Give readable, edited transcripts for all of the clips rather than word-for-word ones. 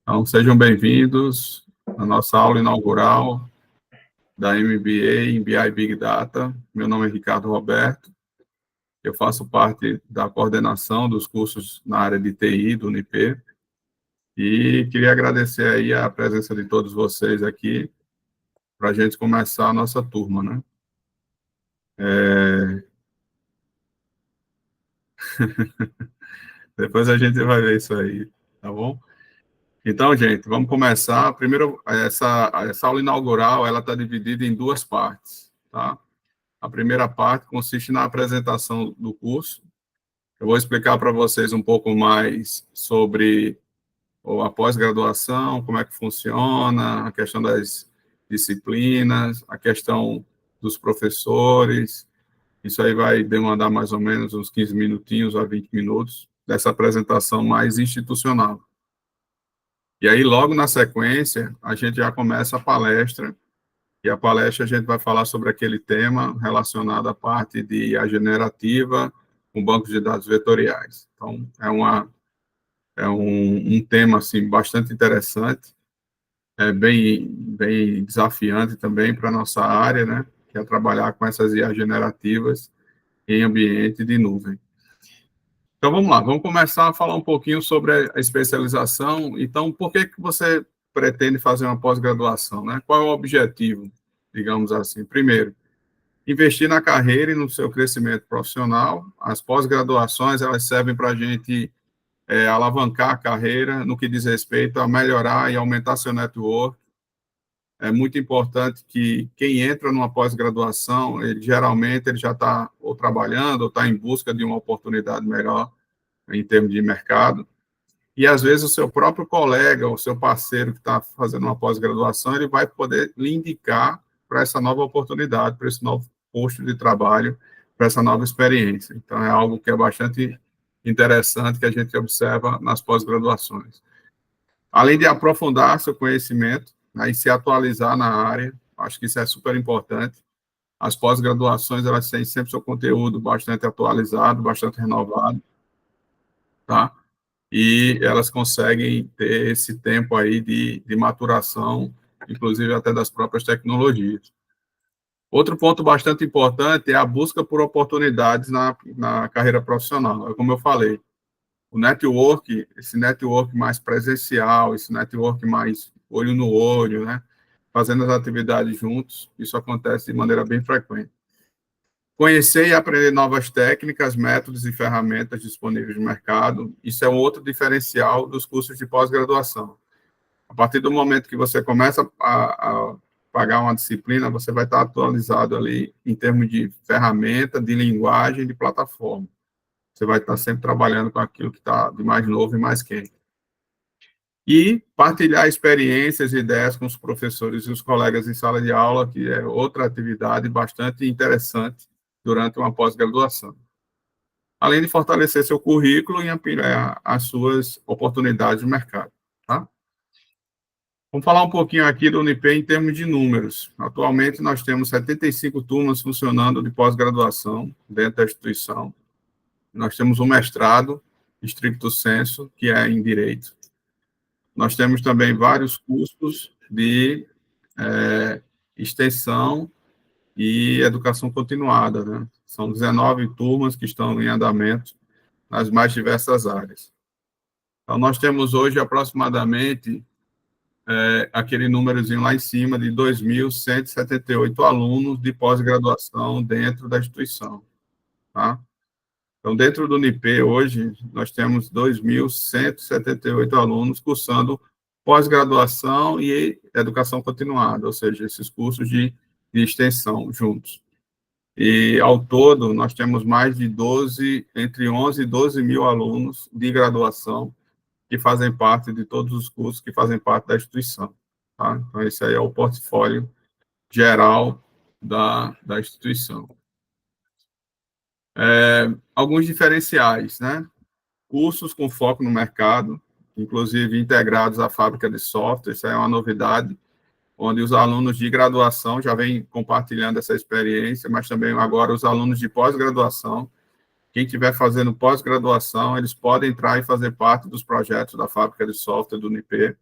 Então, sejam bem-vindos à nossa aula inaugural da MBA em BI Big Data. Meu nome é Ricardo Roberto, eu faço parte da coordenação dos cursos na área de TI do UNIP, e queria agradecer aí a presença de todos vocês aqui para a gente começar a nossa turma, né? Depois a gente vai ver isso aí, tá bom? Então, gente, vamos começar. Primeiro, essa aula inaugural, ela está dividida em duas partes, tá? A primeira parte consiste na apresentação do curso. Eu vou explicar para vocês um pouco mais sobre a pós-graduação, como é que funciona, a questão das disciplinas, a questão dos professores. Isso aí vai demandar mais ou menos uns 15 minutinhos a 20 minutos dessa apresentação mais institucional. E aí, logo na sequência, a gente já começa a palestra, e a palestra a gente vai falar sobre aquele tema relacionado à parte de IA generativa com bancos de dados vetoriais. Então, é um tema, assim, bastante interessante, bem desafiante também para a nossa área, né, que é trabalhar com essas IA generativas em ambiente de nuvem. Então, vamos lá, vamos começar a falar um pouquinho sobre a especialização. Então, por que você pretende fazer uma pós-graduação, né? Qual é o objetivo, digamos assim? Primeiro, investir na carreira e no seu crescimento profissional. As pós-graduações, elas servem para a gente alavancar a carreira no que diz respeito a melhorar e aumentar seu network. É muito importante que quem entra numa pós-graduação, geralmente ele já está ou trabalhando ou está em busca de uma oportunidade melhor em termos de mercado. E, às vezes, o seu próprio colega, o seu parceiro que está fazendo uma pós-graduação, ele vai poder lhe indicar para essa nova oportunidade, para esse novo posto de trabalho, para essa nova experiência. Então, é algo que é bastante interessante que a gente observa nas pós-graduações. Além de aprofundar seu conhecimento, né, e se atualizar na área, acho que isso é super importante. As pós-graduações, elas têm sempre seu conteúdo bastante atualizado, bastante renovado, tá? E elas conseguem ter esse tempo aí de maturação, inclusive até das próprias tecnologias. Outro ponto bastante importante é a busca por oportunidades na carreira profissional. É como eu falei, o network, esse network mais presencial, esse network mais olho no olho, né? Fazendo as atividades juntos, isso acontece de maneira bem frequente. Conhecer e aprender novas técnicas, métodos e ferramentas disponíveis no mercado, isso é um outro diferencial dos cursos de pós-graduação. A partir do momento que você começa a pagar uma disciplina, você vai estar atualizado ali em termos de ferramenta, de linguagem, de plataforma. Você vai estar sempre trabalhando com aquilo que está de mais novo e mais quente. E partilhar experiências e ideias com os professores e os colegas em sala de aula, que é outra atividade bastante interessante durante uma pós-graduação. Além de fortalecer seu currículo e ampliar as suas oportunidades de mercado. Tá? Vamos falar um pouquinho aqui do UNIP em termos de números. Atualmente, nós temos 75 turmas funcionando de pós-graduação dentro da instituição. Nós temos um mestrado, stricto sensu, que é em Direito. Nós temos também vários cursos de extensão e educação continuada, né? São 19 turmas que estão em andamento nas mais diversas áreas. Então, nós temos hoje aproximadamente aquele númerozinho lá em cima de 2.178 alunos de pós-graduação dentro da instituição, tá? Então, dentro do UNIP, hoje, nós temos 2.178 alunos cursando pós-graduação e educação continuada, ou seja, esses cursos de extensão juntos. E, ao todo, nós temos mais de entre 11 e 12 mil alunos de graduação que fazem parte de todos os cursos que fazem parte da instituição. Tá? Então, esse aí é o portfólio geral da instituição. Alguns diferenciais, né? Cursos com foco no mercado, inclusive integrados à fábrica de software, isso é uma novidade, onde os alunos de graduação já vêm compartilhando essa experiência, mas também agora os alunos de pós-graduação quem estiver fazendo pós-graduação, eles podem entrar e fazer parte dos projetos da fábrica de software do NIP.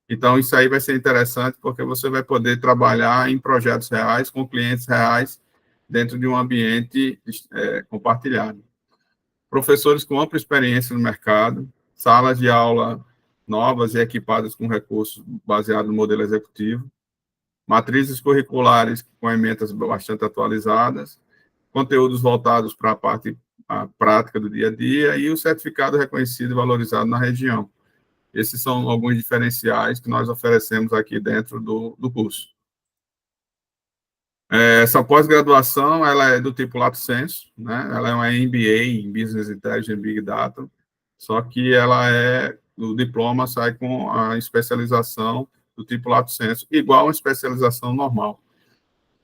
Então, isso aí vai ser interessante, porque você vai poder trabalhar em projetos reais, com clientes reais, dentro de um ambiente compartilhado. Professores com ampla experiência no mercado, salas de aula novas e equipadas com recursos baseados no modelo executivo, matrizes curriculares com emendas bastante atualizadas, conteúdos voltados para a prática do dia a dia e o certificado reconhecido e valorizado na região. Esses são alguns diferenciais que nós oferecemos aqui dentro do curso. Essa pós-graduação, ela é do tipo Lato Sensu, né? Ela é uma MBA em Business Intelligence and Big Data, só que o diploma sai com a especialização do tipo Lato Sensu, igual a uma especialização normal.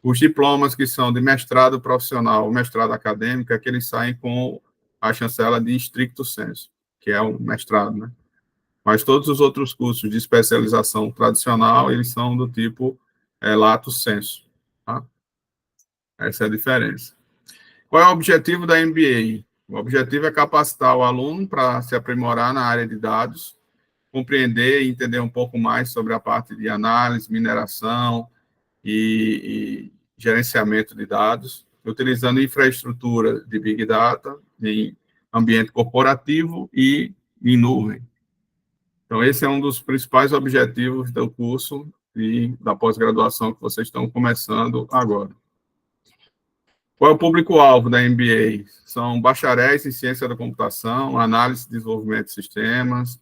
Os diplomas que são de mestrado profissional, mestrado acadêmico, é que eles saem com a chancela de stricto sensu, que é o mestrado, né? Mas todos os outros cursos de especialização tradicional, eles são do tipo Lato Sensu, tá? Essa é a diferença. Qual é o objetivo da MBA? O objetivo é capacitar o aluno para se aprimorar na área de dados, compreender e entender um pouco mais sobre a parte de análise, mineração e gerenciamento de dados, utilizando infraestrutura de Big Data em ambiente corporativo e em nuvem. Então, esse é um dos principais objetivos do curso e da pós-graduação que vocês estão começando agora. Qual é o público-alvo da MBA? São bacharéis em ciência da computação, análise e desenvolvimento de sistemas,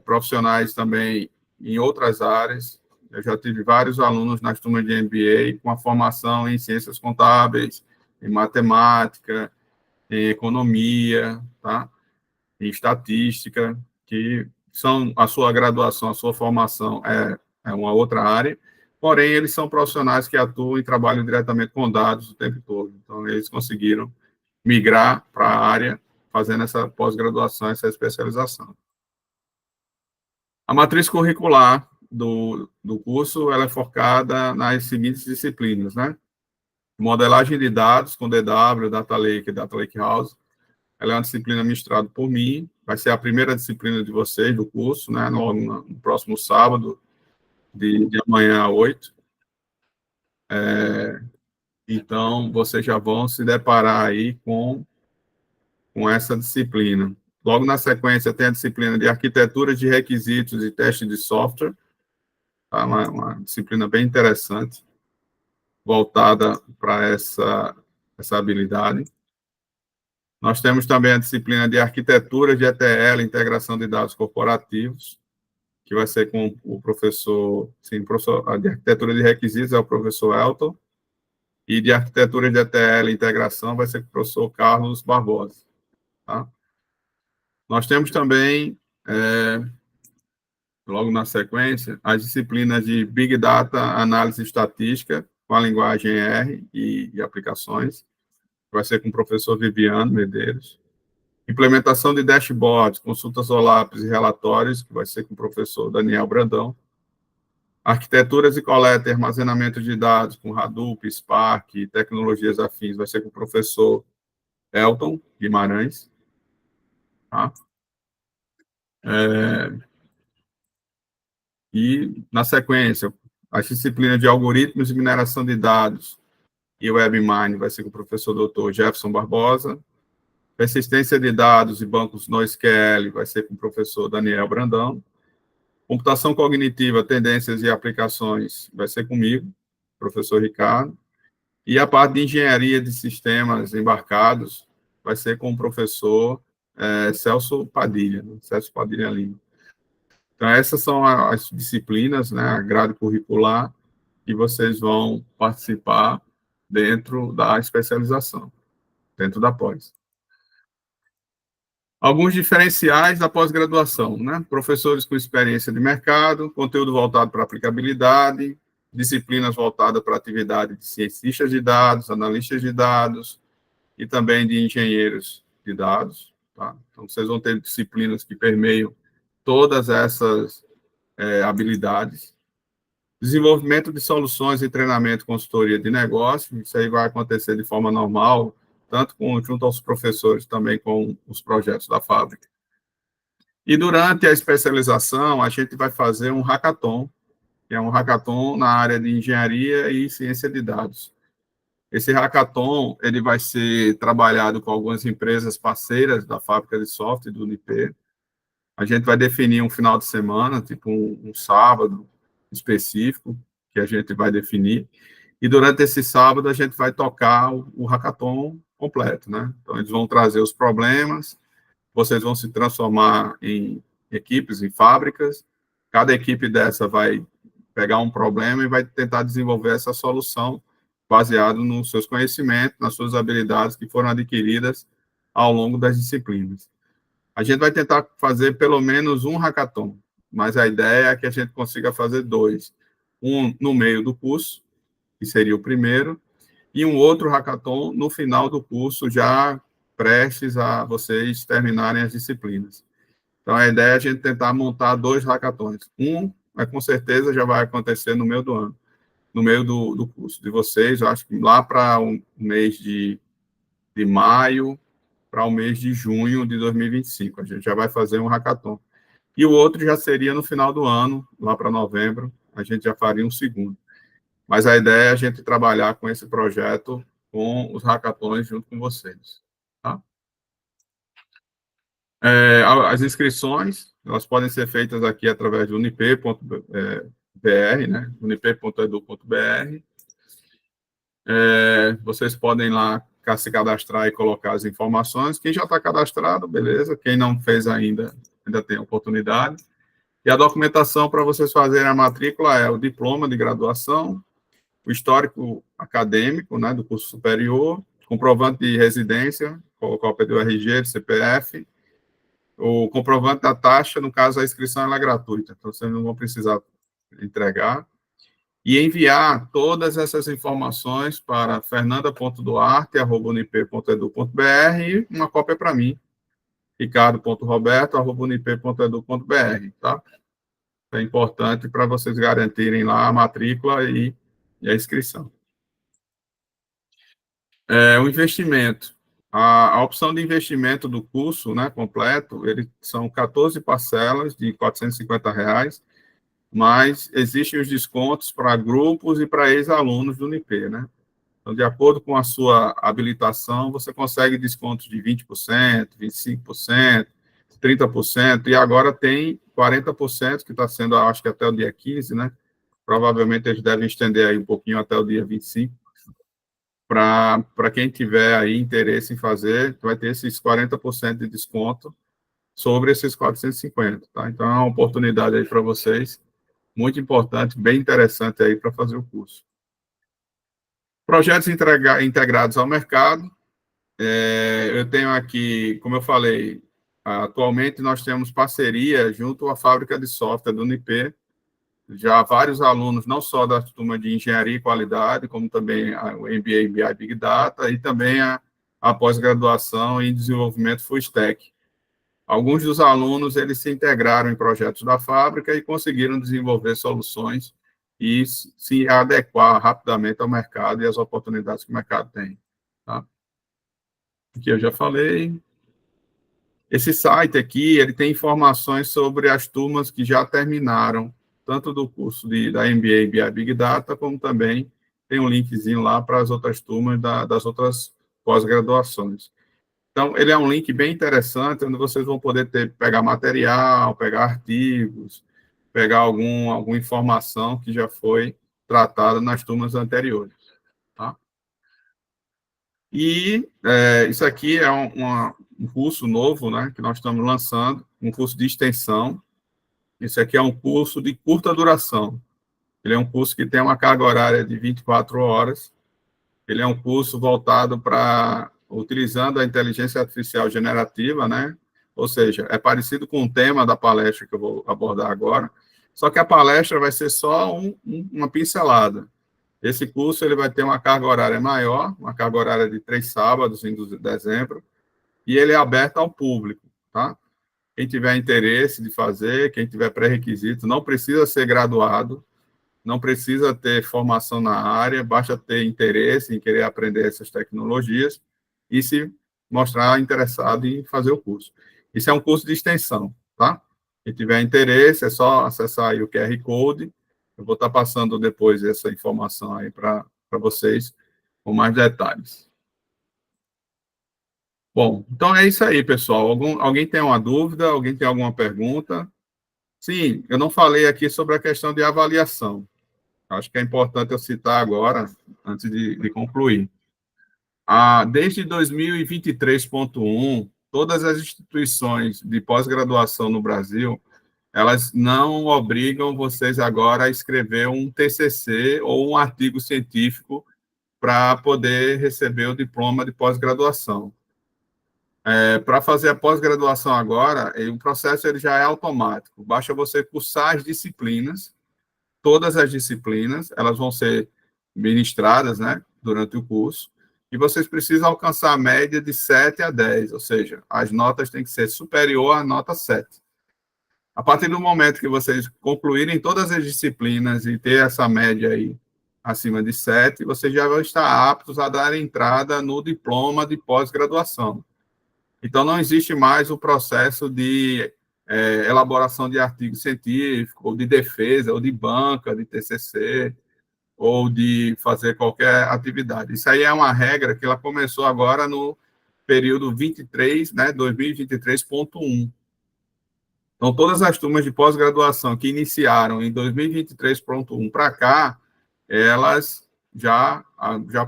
profissionais também em outras áreas. Eu já tive vários alunos nas turmas de MBA com a formação em ciências contábeis, em matemática, em economia, tá? Em estatística, que são a sua graduação, a sua formação é uma outra área, porém, eles são profissionais que atuam e trabalham diretamente com dados o tempo todo. Então, eles conseguiram migrar para a área, fazendo essa pós-graduação, essa especialização. A matriz curricular do curso, ela é focada nas seguintes disciplinas, né? Modelagem de dados com DW, Data Lake e Data Lakehouse. Ela é uma disciplina ministrada por mim, vai ser a primeira disciplina de vocês do curso, né? No próximo sábado, de amanhã a 8. Então, vocês já vão se deparar aí com essa disciplina. Logo na sequência, tem a disciplina de arquitetura de requisitos e teste de software, tá? Uma disciplina bem interessante, voltada para essa habilidade. Nós temos também a disciplina de arquitetura de ETL, integração de dados corporativos, que vai ser com o professor, sim, professor de arquitetura de requisitos é o professor Elton, e de arquitetura de ETL, integração, vai ser com o professor Carlos Barbosa, tá? Nós temos também, logo na sequência, as disciplinas de Big Data, análise estatística, com a linguagem R e aplicações, vai ser com o professor Viviano Medeiros. Implementação de dashboards, consultas OLAPs e relatórios, que vai ser com o professor Daniel Brandão. Arquiteturas e coleta e armazenamento de dados com Hadoop, Spark e tecnologias afins, vai ser com o professor Elton Guimarães. Tá? E, na sequência, a disciplina de algoritmos e mineração de dados e WebMine vai ser com o professor Dr. Jefferson Barbosa. Persistência de dados e bancos NoSQL vai ser com o professor Daniel Brandão. Computação cognitiva, tendências e aplicações vai ser comigo, professor Ricardo. E a parte de engenharia de sistemas embarcados vai ser com o professor Celso Padilha, né? Celso Padilha Lima. Então, essas são as disciplinas, né, a grade curricular, que vocês vão participar dentro da especialização, dentro da pós. Alguns diferenciais da pós-graduação, né? Professores com experiência de mercado, conteúdo voltado para aplicabilidade, disciplinas voltadas para a atividade de cientistas de dados, analistas de dados e também de engenheiros de dados, tá? Então, vocês vão ter disciplinas que permeiam todas essas habilidades. Desenvolvimento de soluções e treinamento, consultoria de negócio, isso aí vai acontecer de forma normal, tanto junto aos professores, também com os projetos da fábrica. E durante a especialização, a gente vai fazer um hackathon, que é um hackathon na área de engenharia e ciência de dados. Esse hackathon, ele vai ser trabalhado com algumas empresas parceiras da fábrica de software do Unip. A gente vai definir um final de semana, tipo um sábado específico, que a gente vai definir, e durante esse sábado a gente vai tocar o hackathon completo, né? Então, eles vão trazer os problemas, vocês vão se transformar em equipes, em fábricas, cada equipe dessa vai pegar um problema e vai tentar desenvolver essa solução baseado nos seus conhecimentos, nas suas habilidades que foram adquiridas ao longo das disciplinas. A gente vai tentar fazer pelo menos um hackathon, mas a ideia é que a gente consiga fazer 2. Um no meio do curso, que seria o primeiro, e um outro hackathon no final do curso, já prestes a vocês terminarem as disciplinas. Então, a ideia é a gente tentar montar 2 hackathons. Um, com certeza, já vai acontecer no meio do ano, no meio do curso de vocês, eu acho que lá para o mês de maio, para o mês de junho de 2025. A gente já vai fazer um hackathon. E o outro já seria no final do ano, lá para novembro, a gente já faria um segundo. Mas a ideia é a gente trabalhar com esse projeto, com os hackathons junto com vocês. Tá? As inscrições, elas podem ser feitas aqui através do unip.br, né? unip.edu.br. Vocês podem lá se cadastrar e colocar as informações. Quem já está cadastrado, beleza. Quem não fez ainda tem a oportunidade. E a documentação para vocês fazerem a matrícula é o diploma de graduação, o histórico acadêmico, né, do curso superior, comprovante de residência, cópia do RG, do CPF, o comprovante da taxa, no caso, a inscrição ela é gratuita, então vocês não vão precisar entregar, e enviar todas essas informações para fernanda.duarte@unip.edu.br e uma cópia para mim, ricardo.roberto@unip.edu.br, tá? É importante para vocês garantirem lá a matrícula e a inscrição. O investimento. A opção de investimento do curso, né, completo, são 14 parcelas de R$ 450, mas existem os descontos para grupos e para ex-alunos do Unip, né? Então, de acordo com a sua habilitação, você consegue descontos de 20%, 25%, 30%, e agora tem 40%, que está sendo, acho que até o dia 15, né? Provavelmente eles devem estender aí um pouquinho até o dia 25. Para quem tiver aí interesse em fazer, vai ter esses 40% de desconto sobre esses 450, tá? Então, é uma oportunidade aí para vocês, muito importante, bem interessante aí para fazer o curso. Projetos integrados ao mercado. Eu tenho aqui, como eu falei, atualmente nós temos parceria junto à fábrica de software do Unip, já vários alunos, não só da turma de engenharia e qualidade, como também o MBA em BI Big Data e também a pós-graduação em desenvolvimento full stack. Alguns dos alunos, eles se integraram em projetos da fábrica e conseguiram desenvolver soluções e se adequar rapidamente ao mercado e às oportunidades que o mercado tem. Tá? Aqui eu já falei. Esse site aqui, ele tem informações sobre as turmas que já terminaram, tanto do curso da MBA em BI Big Data, como também tem um linkzinho lá para as outras turmas das outras pós-graduações. Então, ele é um link bem interessante, onde vocês vão poder pegar material, pegar artigos, pegar alguma informação que já foi tratada nas turmas anteriores. Tá? E isso aqui é um curso novo, né, que nós estamos lançando, um curso de extensão. Esse aqui é um curso de curta duração. Ele é um curso que tem uma carga horária de 24 horas. Ele é um curso voltado para, utilizando a inteligência artificial generativa, né? Ou seja, é parecido com o tema da palestra que eu vou abordar agora, só que a palestra vai ser só uma pincelada. Esse curso ele vai ter uma carga horária maior, uma carga horária de 3 sábados em dezembro, e ele é aberto ao público, tá? Quem tiver interesse de fazer, quem tiver pré-requisito, não precisa ser graduado, não precisa ter formação na área, basta ter interesse em querer aprender essas tecnologias, e se mostrar interessado em fazer o curso. Isso é um curso de extensão, tá? Quem tiver interesse, é só acessar aí o QR Code. Eu vou estar passando depois essa informação aí para vocês com mais detalhes. Bom, então é isso aí, pessoal. Alguém tem uma dúvida? Alguém tem alguma pergunta? Sim, eu não falei aqui sobre a questão de avaliação. Acho que é importante eu citar agora, antes de concluir. Desde 2023.1, todas as instituições de pós-graduação no Brasil, elas não obrigam vocês agora a escrever um TCC ou um artigo científico para poder receber o diploma de pós-graduação. Para fazer a pós-graduação agora, o processo ele já é automático. Basta você cursar as disciplinas, todas as disciplinas, elas vão ser ministradas, né, durante o curso, e vocês precisam alcançar a média de 7 a 10, ou seja, as notas têm que ser superior à nota 7. A partir do momento que vocês concluírem todas as disciplinas e ter essa média aí acima de 7, vocês já vão estar aptos a dar entrada no diploma de pós-graduação. Então, não existe mais o processo de elaboração de artigo científico, ou de defesa, ou de banca, de TCC, ou de fazer qualquer atividade. Isso aí é uma regra que ela começou agora no período 23, né, 2023.1. Então, todas as turmas de pós-graduação que iniciaram em 2023.1 para cá, elas já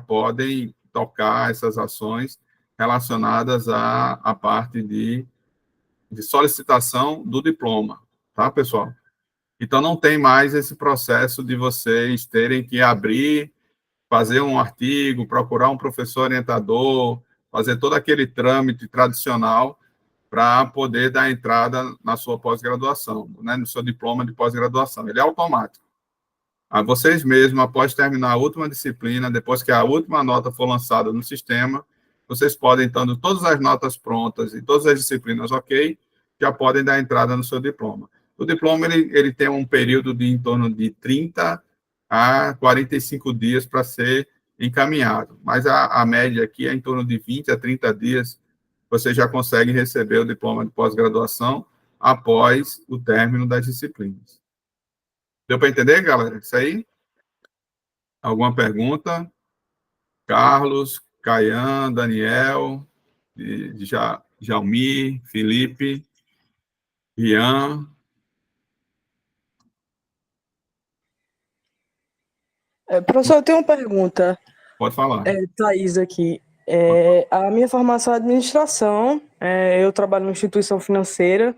podem tocar essas ações relacionadas à parte de solicitação do diploma, tá, pessoal? Então, não tem mais esse processo de vocês terem que abrir, fazer um artigo, procurar um professor orientador, fazer todo aquele trâmite tradicional para poder dar entrada na sua pós-graduação, né, no seu diploma de pós-graduação. Ele é automático. Vocês mesmos, após terminar a última disciplina, depois que a última nota for lançada no sistema, vocês podem, estando todas as notas prontas e todas as disciplinas ok, já podem dar entrada no seu diploma. O diploma, ele tem um período de em torno de 30 a 45 dias para ser encaminhado, mas a média aqui é em torno de 20 a 30 dias, você já consegue receber o diploma de pós-graduação após o término das disciplinas. Deu para entender, galera? Isso aí? Alguma pergunta? Carlos, Caian, Daniel, Jaumi, Felipe, Ian. Professor, eu tenho uma pergunta. Pode falar. Thaís aqui. A minha formação é administração, eu trabalho numa instituição financeira.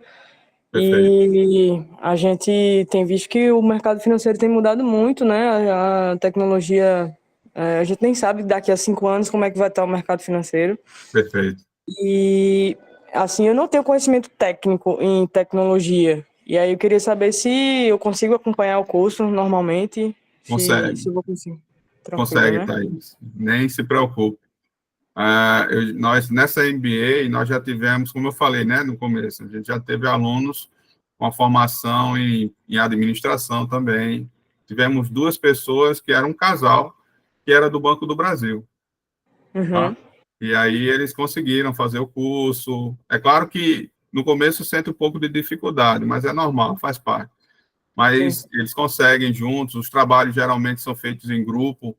Perfeito. E a gente tem visto que o mercado financeiro tem mudado muito, né? A tecnologia, a gente nem sabe daqui a 5 anos como é que vai estar o mercado financeiro. Perfeito. E, assim, eu não tenho conhecimento técnico em tecnologia. E aí eu queria saber se eu consigo acompanhar o curso normalmente. Consegue. Se eu vou conseguir. Tranquilo, Consegue, né? Thaís. Nem se preocupe. Nós, nessa MBA, nós já tivemos, como eu falei, né, no começo, a gente já teve alunos com a formação em administração também. Tivemos 2 pessoas que eram um casal, que era do Banco do Brasil. Tá? E aí eles conseguiram fazer o curso. É claro que no começo sente um pouco de dificuldade, mas é normal, faz parte. Mas Sim. eles conseguem juntos, os trabalhos geralmente são feitos em grupo,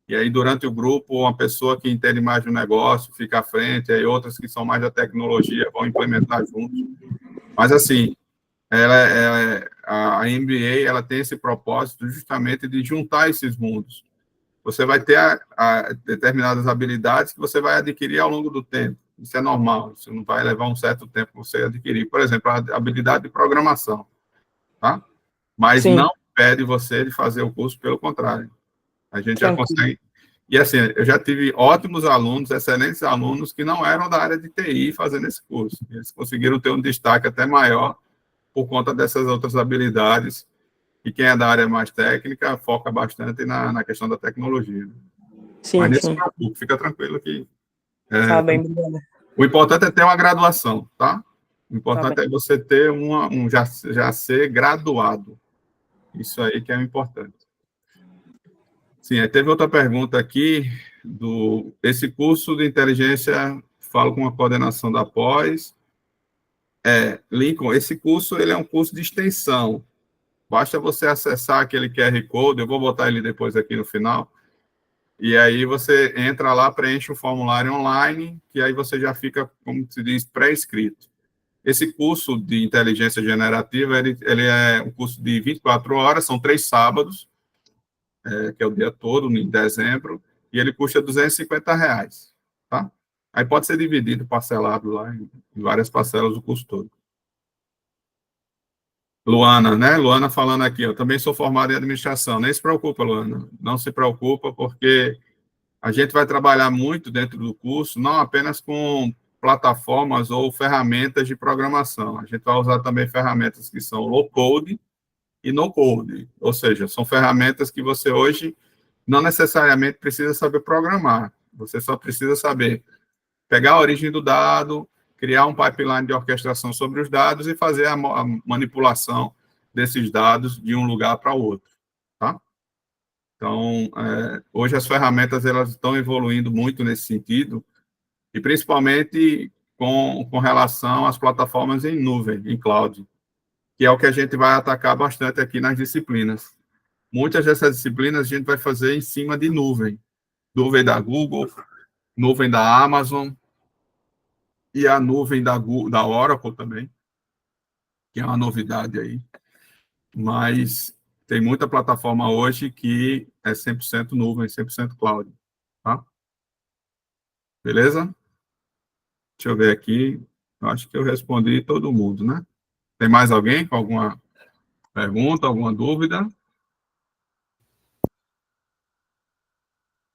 e aí durante o grupo, uma pessoa que entende mais do negócio fica à frente, aí outras que são mais da tecnologia vão implementar juntos. Mas assim, a MBA ela tem esse propósito justamente de juntar esses mundos. Você vai ter determinadas habilidades que você vai adquirir ao longo do tempo. Isso é normal, isso não vai levar um certo tempo para você adquirir. Por exemplo, a habilidade de programação, tá? Mas Sim. não impede você de fazer o curso, pelo contrário. A gente já Tranquilo. consegue. E assim, eu já tive ótimos alunos, excelentes alunos, que não eram da área de TI fazendo esse curso. Eles conseguiram ter um destaque até maior por conta dessas outras habilidades. E quem é da área mais técnica foca bastante na questão da tecnologia. Sim, Mas nesse sim. grupo, fica tranquilo que Tá bem, obrigada. o importante é ter uma graduação, tá? O importante Tá é você ter já ser graduado. Isso aí que é o importante. Sim, aí teve outra pergunta aqui esse curso de inteligência, falo com a coordenação da pós. Lincoln, esse curso ele é um curso de extensão. Basta você acessar aquele QR Code, eu vou botar ele depois aqui no final, e aí você entra lá, preenche o formulário online, que aí você já fica, como se diz, pré-inscrito. Esse curso de inteligência generativa, ele é um curso de 24 horas, são 3 sábados, que é o dia todo, em dezembro, e ele custa R$ 250, tá? Aí pode ser dividido, parcelado lá, em várias parcelas do curso todo. Luana, né? Luana falando aqui, eu também sou formado em administração. Nem se preocupa, Luana. Não se preocupa, porque a gente vai trabalhar muito dentro do curso, não apenas com plataformas ou ferramentas de programação. A gente vai usar também ferramentas que são low code e no code. Ou seja, são ferramentas que você hoje não necessariamente precisa saber programar. Você só precisa saber pegar a origem do dado, criar um pipeline de orquestração sobre os dados e fazer a manipulação desses dados de um lugar para o outro, tá? Então, hoje as ferramentas elas estão evoluindo muito nesse sentido, e principalmente com relação às plataformas em nuvem, em cloud, que é o que a gente vai atacar bastante aqui nas disciplinas. Muitas dessas disciplinas a gente vai fazer em cima de nuvem. Nuvem da Google, nuvem da Amazon, e a nuvem da Oracle também, que é uma novidade aí. Mas tem muita plataforma hoje que é 100% nuvem, 100% cloud, tá? Beleza? Deixa eu ver aqui. Eu acho que eu respondi todo mundo, né? Tem mais alguém com alguma pergunta, alguma dúvida?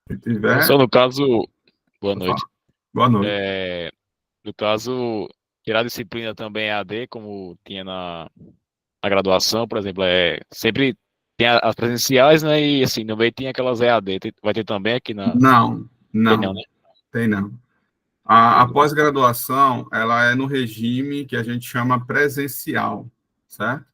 Se tiver, Só no caso, boa vou falar. noite. Boa noite. No caso, tirar a disciplina também é AD, como tinha na graduação, por exemplo, sempre tem as presenciais, né? E assim, no meio tem aquelas EAD. Vai ter também aqui na. Não, Tem não, não, né? tem não. A pós-graduação, ela é no regime que a gente chama presencial, certo?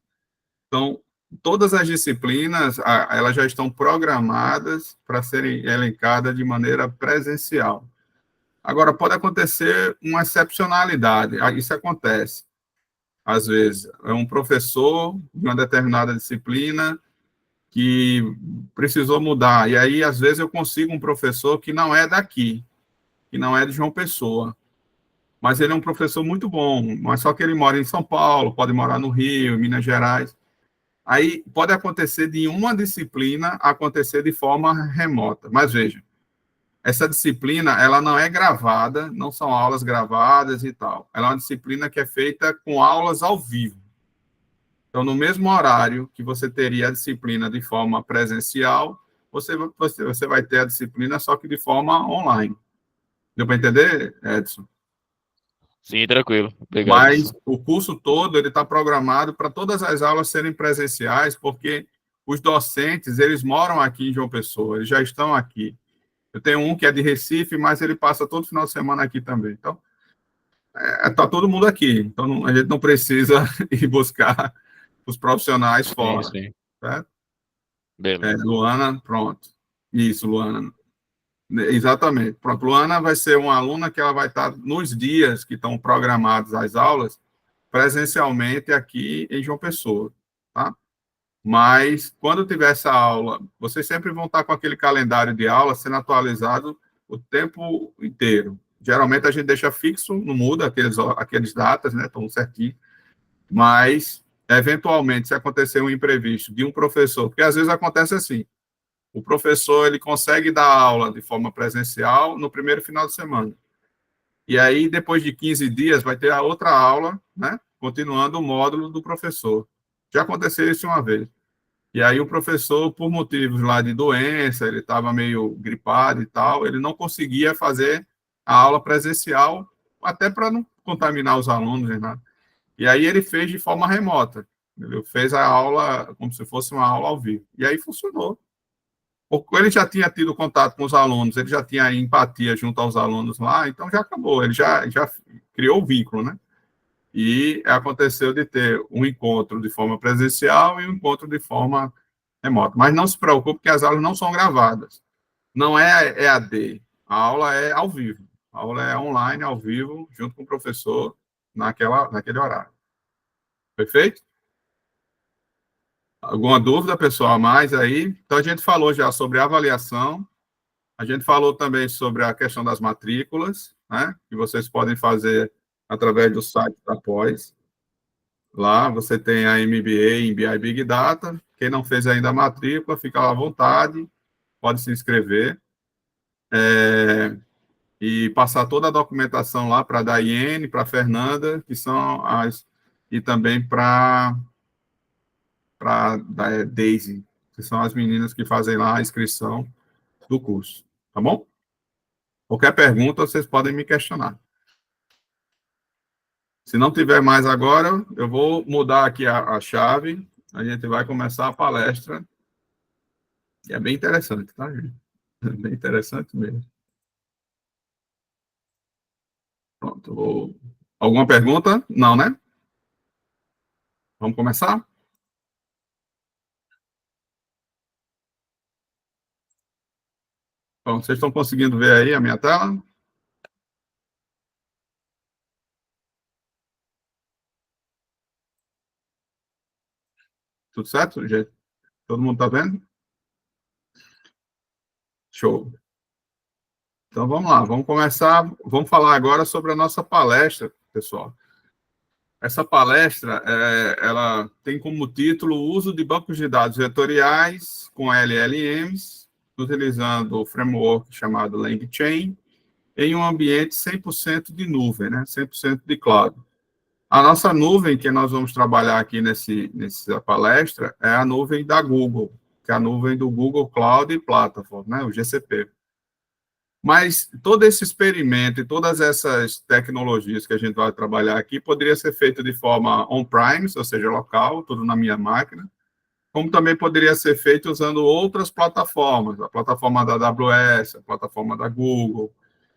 Então, todas as disciplinas, elas já estão programadas para serem elencadas de maneira presencial. Agora, pode acontecer uma excepcionalidade, isso acontece. Às vezes, é um professor de uma determinada disciplina que precisou mudar, e aí, às vezes, eu consigo um professor que não é daqui, que não é de João Pessoa, mas ele é um professor muito bom, mas só que ele mora em São Paulo, pode morar no Rio, em Minas Gerais. Aí pode acontecer de uma disciplina acontecer de forma remota. Mas veja, essa disciplina, ela não é gravada, não são aulas gravadas e tal. Ela é uma disciplina que é feita com aulas ao vivo. Então, no mesmo horário que você teria a disciplina de forma presencial, você vai ter a disciplina só que de forma online. Deu para entender, Edson? Sim, tranquilo. Obrigado, Mas professor. o curso todo ele está programado para todas as aulas serem presenciais, porque os docentes eles moram aqui em João Pessoa, eles já estão aqui. Eu tenho um que é de Recife, mas ele passa todo final de semana aqui também. Então, está todo mundo aqui. Então, a gente não precisa ir buscar os profissionais Sim, fora. sim. Certo? Beleza. Luana, pronto. Isso, Luana. Exatamente. Pronto, Luana vai ser uma aluna que ela vai estar nos dias que estão programados as aulas, presencialmente aqui em João Pessoa, tá? Mas, quando tiver essa aula, vocês sempre vão estar com aquele calendário de aula sendo atualizado o tempo inteiro. Geralmente, a gente deixa fixo, não muda aqueles datas, né? Estão certinho. Mas, eventualmente, se acontecer um imprevisto de um professor, porque às vezes acontece assim, o professor, ele consegue dar aula de forma presencial no primeiro final de semana. E aí, depois de 15 dias, vai ter a outra aula, né? Continuando o módulo do professor. Já aconteceu isso uma vez. E aí, o professor, por motivos lá de doença, ele estava meio gripado e tal, ele não conseguia fazer a aula presencial, até para não contaminar os alunos, né? E aí, ele fez de forma remota. Ele fez a aula como se fosse uma aula ao vivo. E aí, funcionou. Porque ele já tinha tido contato com os alunos, ele já tinha empatia junto aos alunos lá, então já acabou, ele já criou o vínculo, né? E aconteceu de ter um encontro de forma presencial e um encontro de forma remota. Mas não se preocupe que as aulas não são gravadas. Não é EAD. A aula é ao vivo. A aula é online, ao vivo, junto com o professor, naquele horário. Perfeito? Alguma dúvida, pessoal, a mais aí? Então, a gente falou já sobre avaliação, a gente falou também sobre a questão das matrículas, né? Que vocês podem fazer através do site da Pós. Lá você tem a MBA em BI Big Data. Quem não fez ainda a matrícula, fica à vontade, pode se inscrever. E passar toda a documentação lá para a Daiane, para a Fernanda, que são as. E também para a Daisy, que são as meninas que fazem lá a inscrição do curso. Tá bom? Qualquer pergunta, vocês podem me questionar. Se não tiver mais agora, eu vou mudar aqui a chave. A gente vai começar a palestra. E é bem interessante, tá, gente? É bem interessante mesmo. Pronto. Alguma pergunta? Não, né? Vamos começar? Bom, vocês estão conseguindo ver aí a minha tela? Tudo certo, gente? Todo mundo está vendo? Show. Então, vamos lá. Vamos começar. Vamos falar agora sobre a nossa palestra, pessoal. Essa palestra, ela tem como título o uso de bancos de dados vetoriais com LLMs, utilizando o framework chamado LangChain, em um ambiente 100% de nuvem, né? 100% de cloud. A nossa nuvem que nós vamos trabalhar aqui nessa palestra é a nuvem da Google, que é a nuvem do Google Cloud Platform, né? O GCP. Mas todo esse experimento e todas essas tecnologias que a gente vai trabalhar aqui poderia ser feito de forma on-premise, ou seja, local, tudo na minha máquina, como também poderia ser feito usando outras plataformas, a plataforma da AWS, a plataforma da Google,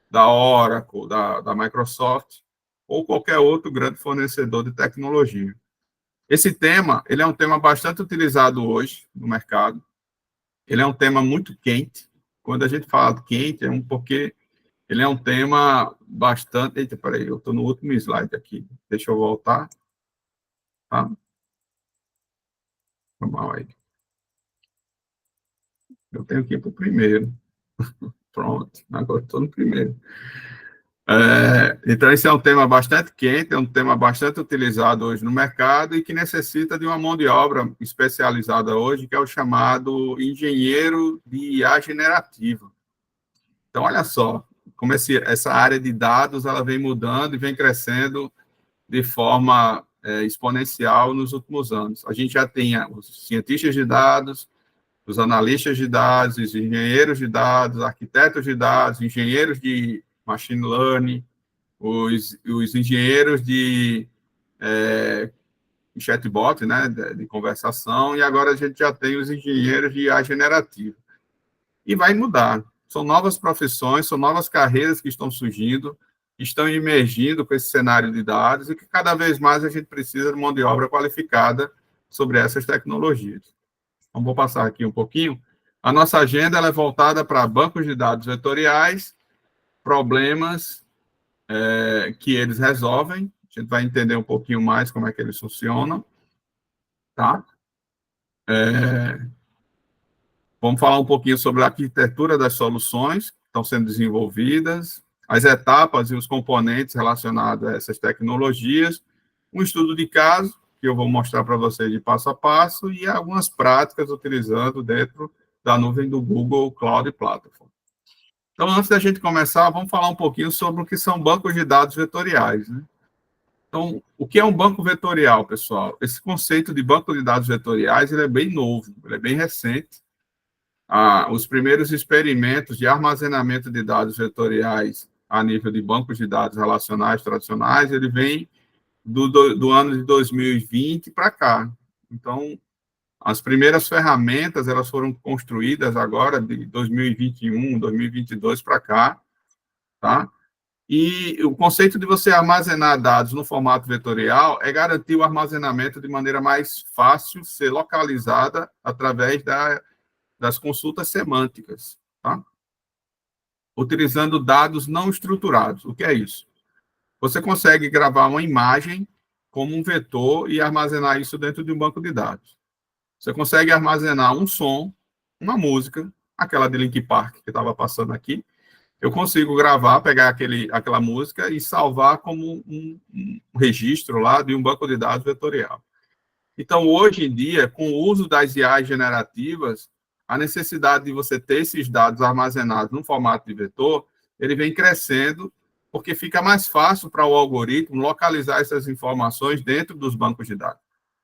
da Oracle, da Microsoft, ou qualquer outro grande fornecedor de tecnologia. Esse tema, ele é um tema bastante utilizado hoje no mercado, ele é um tema muito quente. Quando a gente fala de quente, porque ele é um tema bastante... Eita, peraí, eu estou no último slide aqui. Deixa eu voltar. Tá? Vamos lá aí. Eu tenho que ir para o primeiro. Pronto, agora estou no primeiro. Então, esse é um tema bastante quente, é um tema bastante utilizado hoje no mercado e que necessita de uma mão de obra especializada hoje, que é o chamado engenheiro de IA generativa. Então, olha só, como essa área de dados ela vem mudando e vem crescendo de forma exponencial nos últimos anos. A gente já tem os cientistas de dados, os analistas de dados, os engenheiros de dados, arquitetos de dados, engenheiros de machine learning, os engenheiros de chatbot, né, de conversação, e agora a gente já tem os engenheiros de IA generativa. E vai mudar. São novas profissões, são novas carreiras que estão surgindo, que estão emergindo com esse cenário de dados e que cada vez mais a gente precisa de mão de obra qualificada sobre essas tecnologias. Então, vou passar aqui um pouquinho. A nossa agenda ela é voltada para bancos de dados vetoriais, problemas que eles resolvem. A gente vai entender um pouquinho mais como é que eles funcionam. Tá? Vamos falar um pouquinho sobre a arquitetura das soluções que estão sendo desenvolvidas, as etapas e os componentes relacionados a essas tecnologias, um estudo de caso, que eu vou mostrar para vocês de passo a passo, e algumas práticas utilizando dentro da nuvem do Google Cloud Platform. Então, antes da gente começar, vamos falar um pouquinho sobre o que são bancos de dados vetoriais, né? Então, o que é um banco vetorial, pessoal? Esse conceito de banco de dados vetoriais ele é bem novo, ele é bem recente. Os primeiros experimentos de armazenamento de dados vetoriais a nível de bancos de dados relacionais tradicionais, ele vem do ano de 2020 para cá. Então, as primeiras ferramentas, elas foram construídas agora de 2021, 2022 para cá, tá? E o conceito de você armazenar dados no formato vetorial é garantir o armazenamento de maneira mais fácil, ser localizada através das consultas semânticas, tá? utilizando dados não estruturados. O que é isso? Você consegue gravar uma imagem como um vetor e armazenar isso dentro de um banco de dados. Você consegue armazenar um som, uma música, aquela de Linkin Park que estava passando aqui. Eu consigo gravar, pegar aquela música e salvar como um registro lá de um banco de dados vetorial. Então, hoje em dia, com o uso das IAs generativas, a necessidade de você ter esses dados armazenados no formato de vetor, ele vem crescendo, porque fica mais fácil para o algoritmo localizar essas informações dentro dos bancos de dados.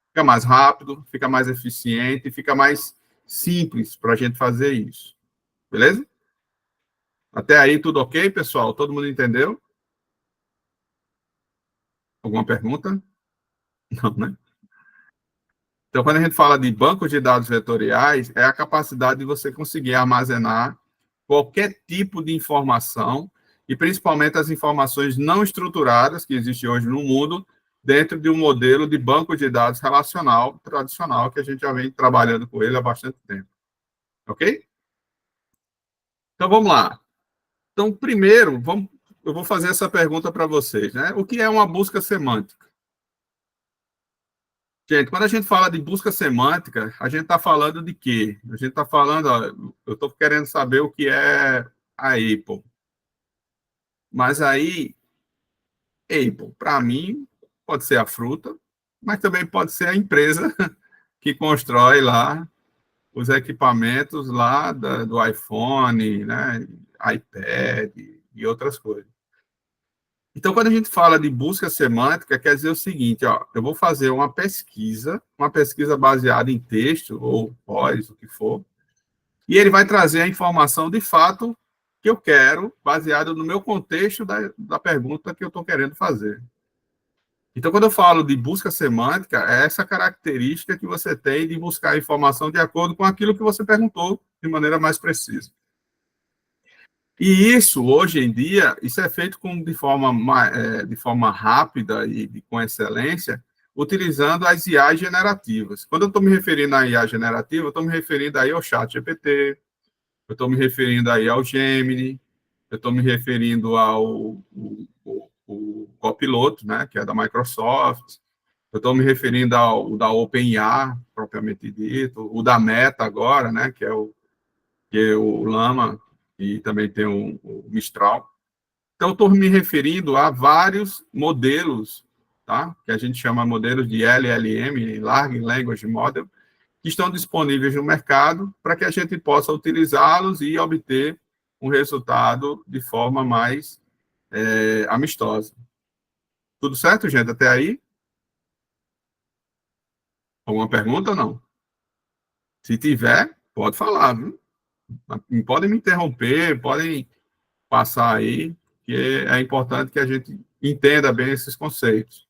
Fica mais rápido, fica mais eficiente, fica mais simples para a gente fazer isso. Beleza? Até aí, tudo ok, pessoal? Todo mundo entendeu? Alguma pergunta? Não, né? Então, quando a gente fala de bancos de dados vetoriais, é a capacidade de você conseguir armazenar qualquer tipo de informação, e principalmente as informações não estruturadas que existem hoje no mundo, dentro de um modelo de banco de dados relacional tradicional, que a gente já vem trabalhando com ele há bastante tempo. Ok? Então, vamos lá. Então, primeiro, eu vou fazer essa pergunta para vocês, né? O que é uma busca semântica? Gente, quando a gente fala de busca semântica, a gente está falando de quê? A gente está falando, ó, eu estou querendo saber o que é a Apple. Mas aí, Apple, para mim, pode ser a fruta, mas também pode ser a empresa que constrói lá os equipamentos lá do iPhone, né, iPad e outras coisas. Então, quando a gente fala de busca semântica, quer dizer o seguinte, ó, eu vou fazer uma pesquisa baseada em texto ou voz, o que for, e ele vai trazer a informação de fato que eu quero, baseado no meu contexto da pergunta que eu estou querendo fazer. Então, quando eu falo de busca semântica, é essa característica que você tem de buscar a informação de acordo com aquilo que você perguntou, de maneira mais precisa. E isso, hoje em dia, isso é feito de forma rápida e com excelência, utilizando as IAs generativas. Quando eu estou me referindo à IA generativa, eu estou me referindo aí ao ChatGPT, eu estou me referindo aí ao Gemini, eu estou me referindo ao o Copiloto, né, que é da Microsoft, eu estou me referindo ao da OpenAI, propriamente dito, o da Meta agora, né, que é o Llama, e também tem o Mistral. Então, estou me referindo a vários modelos, tá, que a gente chama modelos de LLM, Large Language Model, que estão disponíveis no mercado para que a gente possa utilizá-los e obter um resultado de forma mais amistosa. Tudo certo, gente? Até aí? Alguma pergunta ou não? Se tiver, pode falar, viu? Podem me interromper, podem passar aí, que é importante que a gente entenda bem esses conceitos.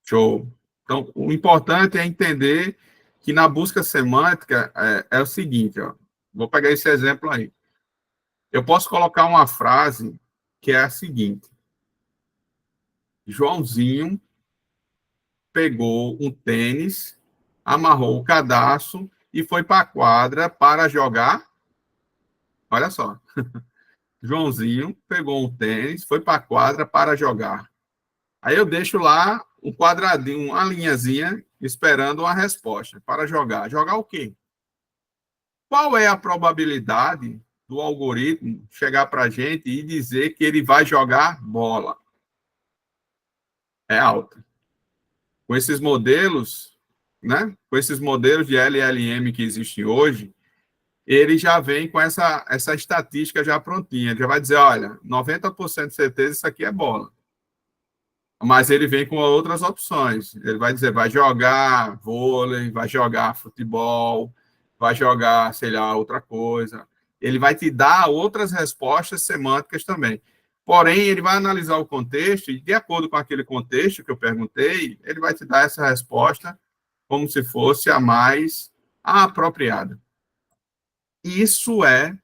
Show. Então, o importante é entender que na busca semântica é o seguinte, ó, vou pegar esse exemplo aí. Eu posso colocar uma frase que é a seguinte: Joãozinho pegou um tênis, amarrou o cadarço e foi para a quadra para jogar. Olha só. Joãozinho pegou um tênis, foi para a quadra para jogar. Aí eu deixo lá um quadradinho, uma linhazinha, esperando uma resposta. Para jogar. Jogar o quê? Qual é a probabilidade do algoritmo chegar para a gente e dizer que ele vai jogar bola? É alta. Com esses modelos, né? Com esses modelos de LLM que existem hoje, ele já vem com essa estatística já prontinha. Ele já vai dizer, olha, 90% de certeza isso aqui é bola. Mas ele vem com outras opções. Ele vai dizer, vai jogar vôlei, vai jogar futebol, vai jogar, sei lá, outra coisa. Ele vai te dar outras respostas semânticas também. Porém, ele vai analisar o contexto e, de acordo com aquele contexto que eu perguntei, ele vai te dar essa resposta como se fosse a mais apropriada. Isso é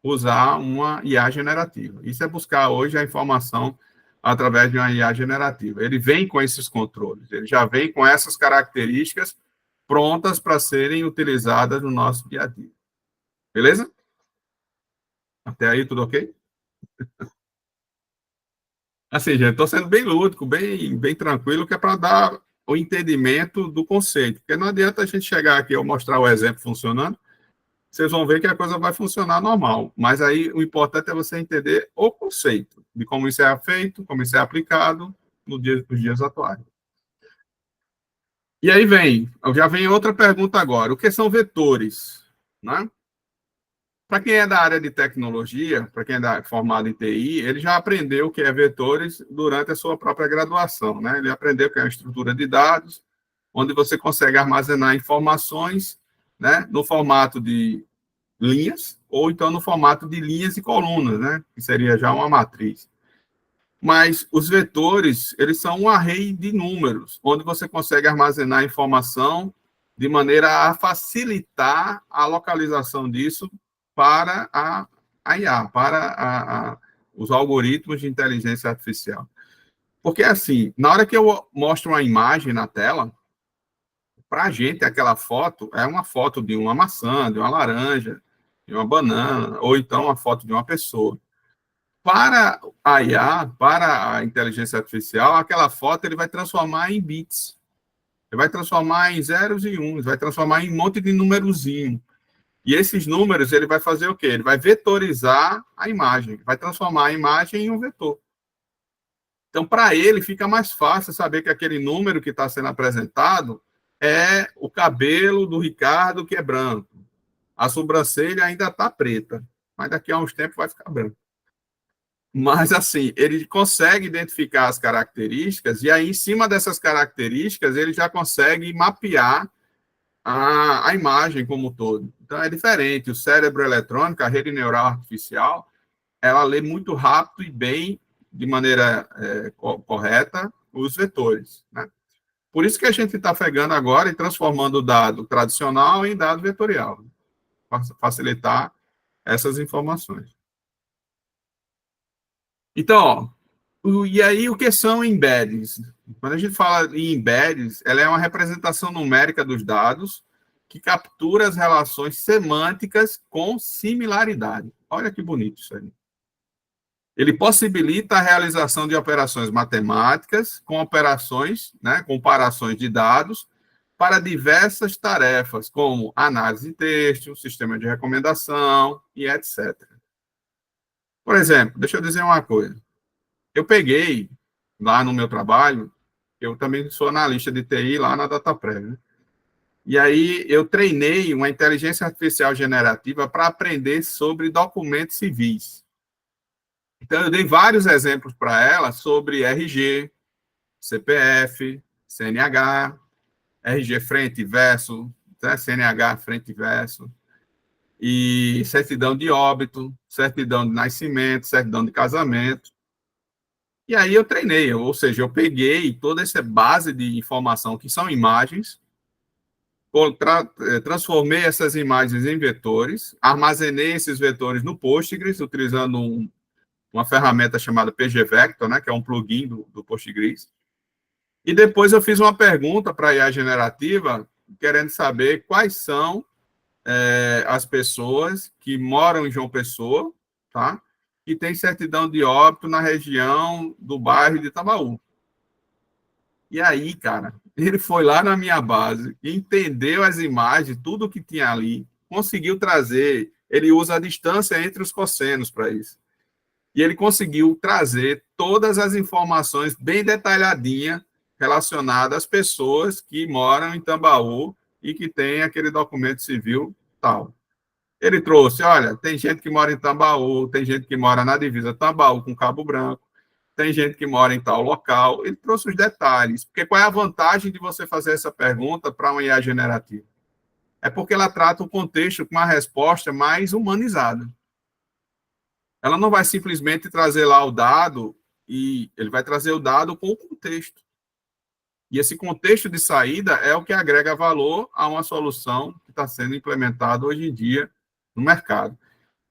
usar uma IA generativa. Isso é buscar hoje a informação através de uma IA generativa. Ele vem com esses controles, ele já vem com essas características prontas para serem utilizadas no nosso dia a dia. Beleza? Até aí, tudo ok? Assim, gente, estou sendo bem lúdico, bem tranquilo, que é para dar o entendimento do conceito. Porque não adianta a gente chegar aqui e mostrar o exemplo funcionando, vocês vão ver que a coisa vai funcionar normal. Mas aí o importante é você entender o conceito de como isso é feito, como isso é aplicado nos dias atuais. E aí já vem outra pergunta agora. O que são vetores? Né? Para quem é da área de tecnologia, para quem é formado em TI, ele já aprendeu o que é vetores durante a sua própria graduação. Né? Ele aprendeu que é uma estrutura de dados, onde você consegue armazenar informações, né, no formato de linhas, ou então no formato de linhas e colunas, né, que seria já uma matriz. Mas os vetores, eles são um array de números, onde você consegue armazenar informação de maneira a facilitar a localização disso para a IA, para os algoritmos de inteligência artificial. Porque, assim, na hora que eu mostro uma imagem na tela, para a gente, aquela foto é uma foto de uma maçã, de uma laranja, de uma banana, ou então uma foto de uma pessoa. Para a IA, para a inteligência artificial, aquela foto ele vai transformar em bits. Ele vai transformar em zeros e uns, vai transformar em um monte de numerozinho. E esses números, ele vai fazer o quê? Ele vai vetorizar a imagem, vai transformar a imagem em um vetor. Então, para ele, fica mais fácil saber que aquele número que está sendo apresentado é o cabelo do Ricardo, que é branco. A sobrancelha ainda está preta, mas daqui a uns tempos vai ficar branco. Mas, assim, ele consegue identificar as características, e aí, em cima dessas características, ele já consegue mapear a imagem como um todo. Então, é diferente. O cérebro eletrônico, a rede neural artificial, ela lê muito rápido e bem, de maneira correta, os vetores. Né? Por isso que a gente está pegando agora e transformando o dado tradicional em dado vetorial, para facilitar essas informações. Então, e aí o que são embeddings? Quando a gente fala em embeddings, ela é uma representação numérica dos dados que captura as relações semânticas com similaridade. Olha que bonito isso aí. Ele possibilita a realização de operações matemáticas com operações, né, comparações de dados para diversas tarefas, como análise de texto, sistema de recomendação e etc. Por exemplo, deixa eu dizer uma coisa. Eu peguei, lá no meu trabalho, eu também sou analista de TI lá na Dataprev, né? E aí eu treinei uma inteligência artificial generativa para aprender sobre documentos civis. Então, eu dei vários exemplos para ela sobre RG, CPF, CNH, RG frente e verso, né? CNH frente e verso, e certidão de óbito, certidão de nascimento, certidão de casamento. E aí eu treinei, ou seja, eu peguei toda essa base de informação, que são imagens, transformei essas imagens em vetores, armazenei esses vetores no Postgres, utilizando uma ferramenta chamada pgvector, né, que é um plugin do Postgres. E depois eu fiz uma pergunta para a IA generativa, querendo saber quais são as pessoas que moram em João Pessoa, tá? Que tem certidão de óbito na região do bairro de Itabaú. E aí, cara, ele foi lá na minha base, entendeu as imagens, tudo que tinha ali, conseguiu trazer, ele usa a distância entre os cossenos para isso. E ele conseguiu trazer todas as informações bem detalhadinhas relacionadas às pessoas que moram em Tambaú e que têm aquele documento civil tal. Ele trouxe, olha, tem gente que mora em Tambaú, tem gente que mora na divisa Tambaú com Cabo Branco, tem gente que mora em tal local. Ele trouxe os detalhes. Porque qual é a vantagem de você fazer essa pergunta para uma IA generativa? É porque ela trata o contexto com uma resposta mais humanizada. Ela não vai simplesmente trazer lá o dado e ele vai trazer o dado com o contexto. E esse contexto de saída é o que agrega valor a uma solução que está sendo implementada hoje em dia no mercado.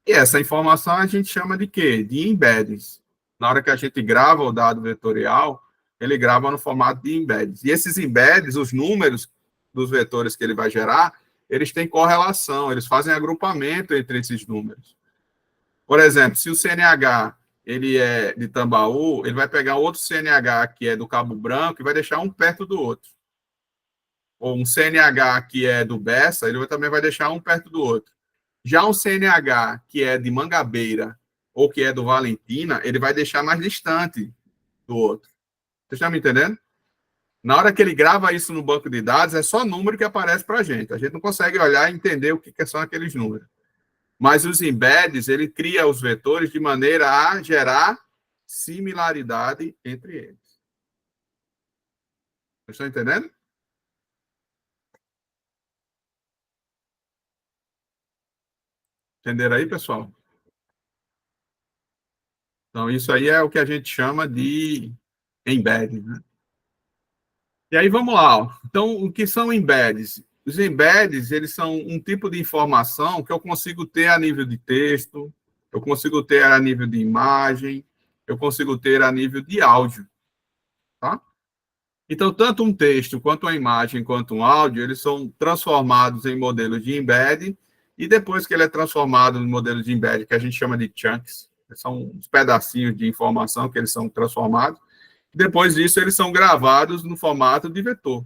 E essa informação a gente chama de quê? De embeddings. Na hora que a gente grava o dado vetorial, ele grava no formato de embeddings. E esses embeddings, os números dos vetores que ele vai gerar, eles têm correlação, eles fazem agrupamento entre esses números. Por exemplo, se o CNH ele é de Tambaú, ele vai pegar outro CNH que é do Cabo Branco e vai deixar um perto do outro. Ou um CNH que é do Bessa, ele também vai deixar um perto do outro. Já um CNH que é de Mangabeira ou que é do Valentina, ele vai deixar mais distante do outro. Vocês estão me entendendo? Na hora que ele grava isso no banco de dados, é só número que aparece para a gente. A gente não consegue olhar e entender o que são aqueles números. Mas os embeds, ele cria os vetores de maneira a gerar similaridade entre eles. Vocês estão entendendo? Entenderam aí, pessoal? Então, isso aí é o que a gente chama de embedding, né? E aí, vamos lá. Ó. Então, o que são embeddings? Os embeddings, eles são um tipo de informação que eu consigo ter a nível de texto, eu consigo ter a nível de imagem, eu consigo ter a nível de áudio, tá? Então, tanto um texto, quanto uma imagem, quanto um áudio, eles são transformados em modelos de embedding, e depois que ele é transformado em modelos de embedding, que a gente chama de chunks, são uns pedacinhos de informação que eles são transformados, depois disso, eles são gravados no formato de vetor.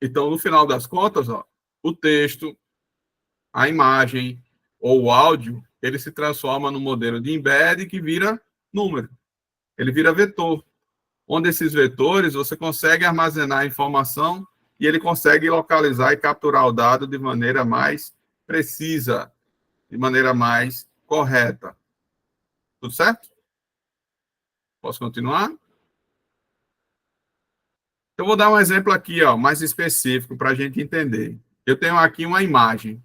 Então, no final das contas, ó, o texto, a imagem ou o áudio, ele se transforma no modelo de embedding que vira número. Ele vira vetor. Onde esses vetores, você consegue armazenar a informação e ele consegue localizar e capturar o dado de maneira mais precisa, de maneira mais correta. Tudo certo? Posso continuar? Eu vou dar um exemplo aqui, ó, mais específico para a gente entender. Eu tenho aqui uma imagem.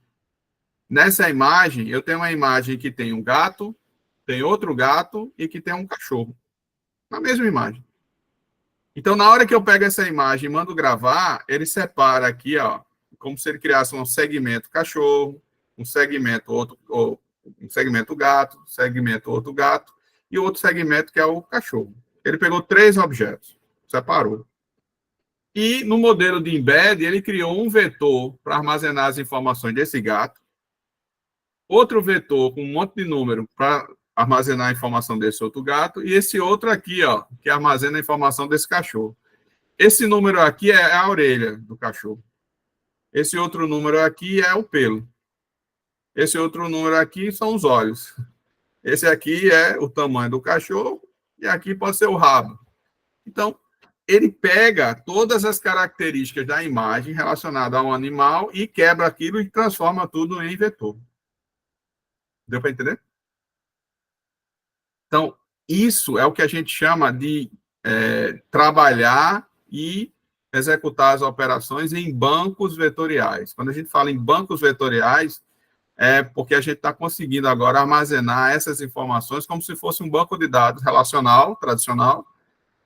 Nessa imagem, eu tenho uma imagem que tem um gato, tem outro gato e que tem um cachorro. Na mesma imagem. Então, na hora que eu pego essa imagem e mando gravar, ele separa aqui, ó, como se ele criasse um segmento cachorro, um segmento um segmento gato, segmento outro gato e outro segmento que é o cachorro. Ele pegou 3 objetos, separou. E no modelo de embed, ele criou um vetor para armazenar as informações desse gato, outro vetor com um monte de número para armazenar a informação desse outro gato, e esse outro aqui, ó, que armazena a informação desse cachorro. Esse número aqui é a orelha do cachorro. Esse outro número aqui é o pelo. Esse outro número aqui são os olhos. Esse aqui é o tamanho do cachorro, e aqui pode ser o rabo. Então, ele pega todas as características da imagem relacionada a um animal e quebra aquilo e transforma tudo em vetor. Deu para entender? Então, isso é o que a gente chama de trabalhar e executar as operações em bancos vetoriais. Quando a gente fala em bancos vetoriais, é porque a gente está conseguindo agora armazenar essas informações como se fosse um banco de dados relacional, tradicional.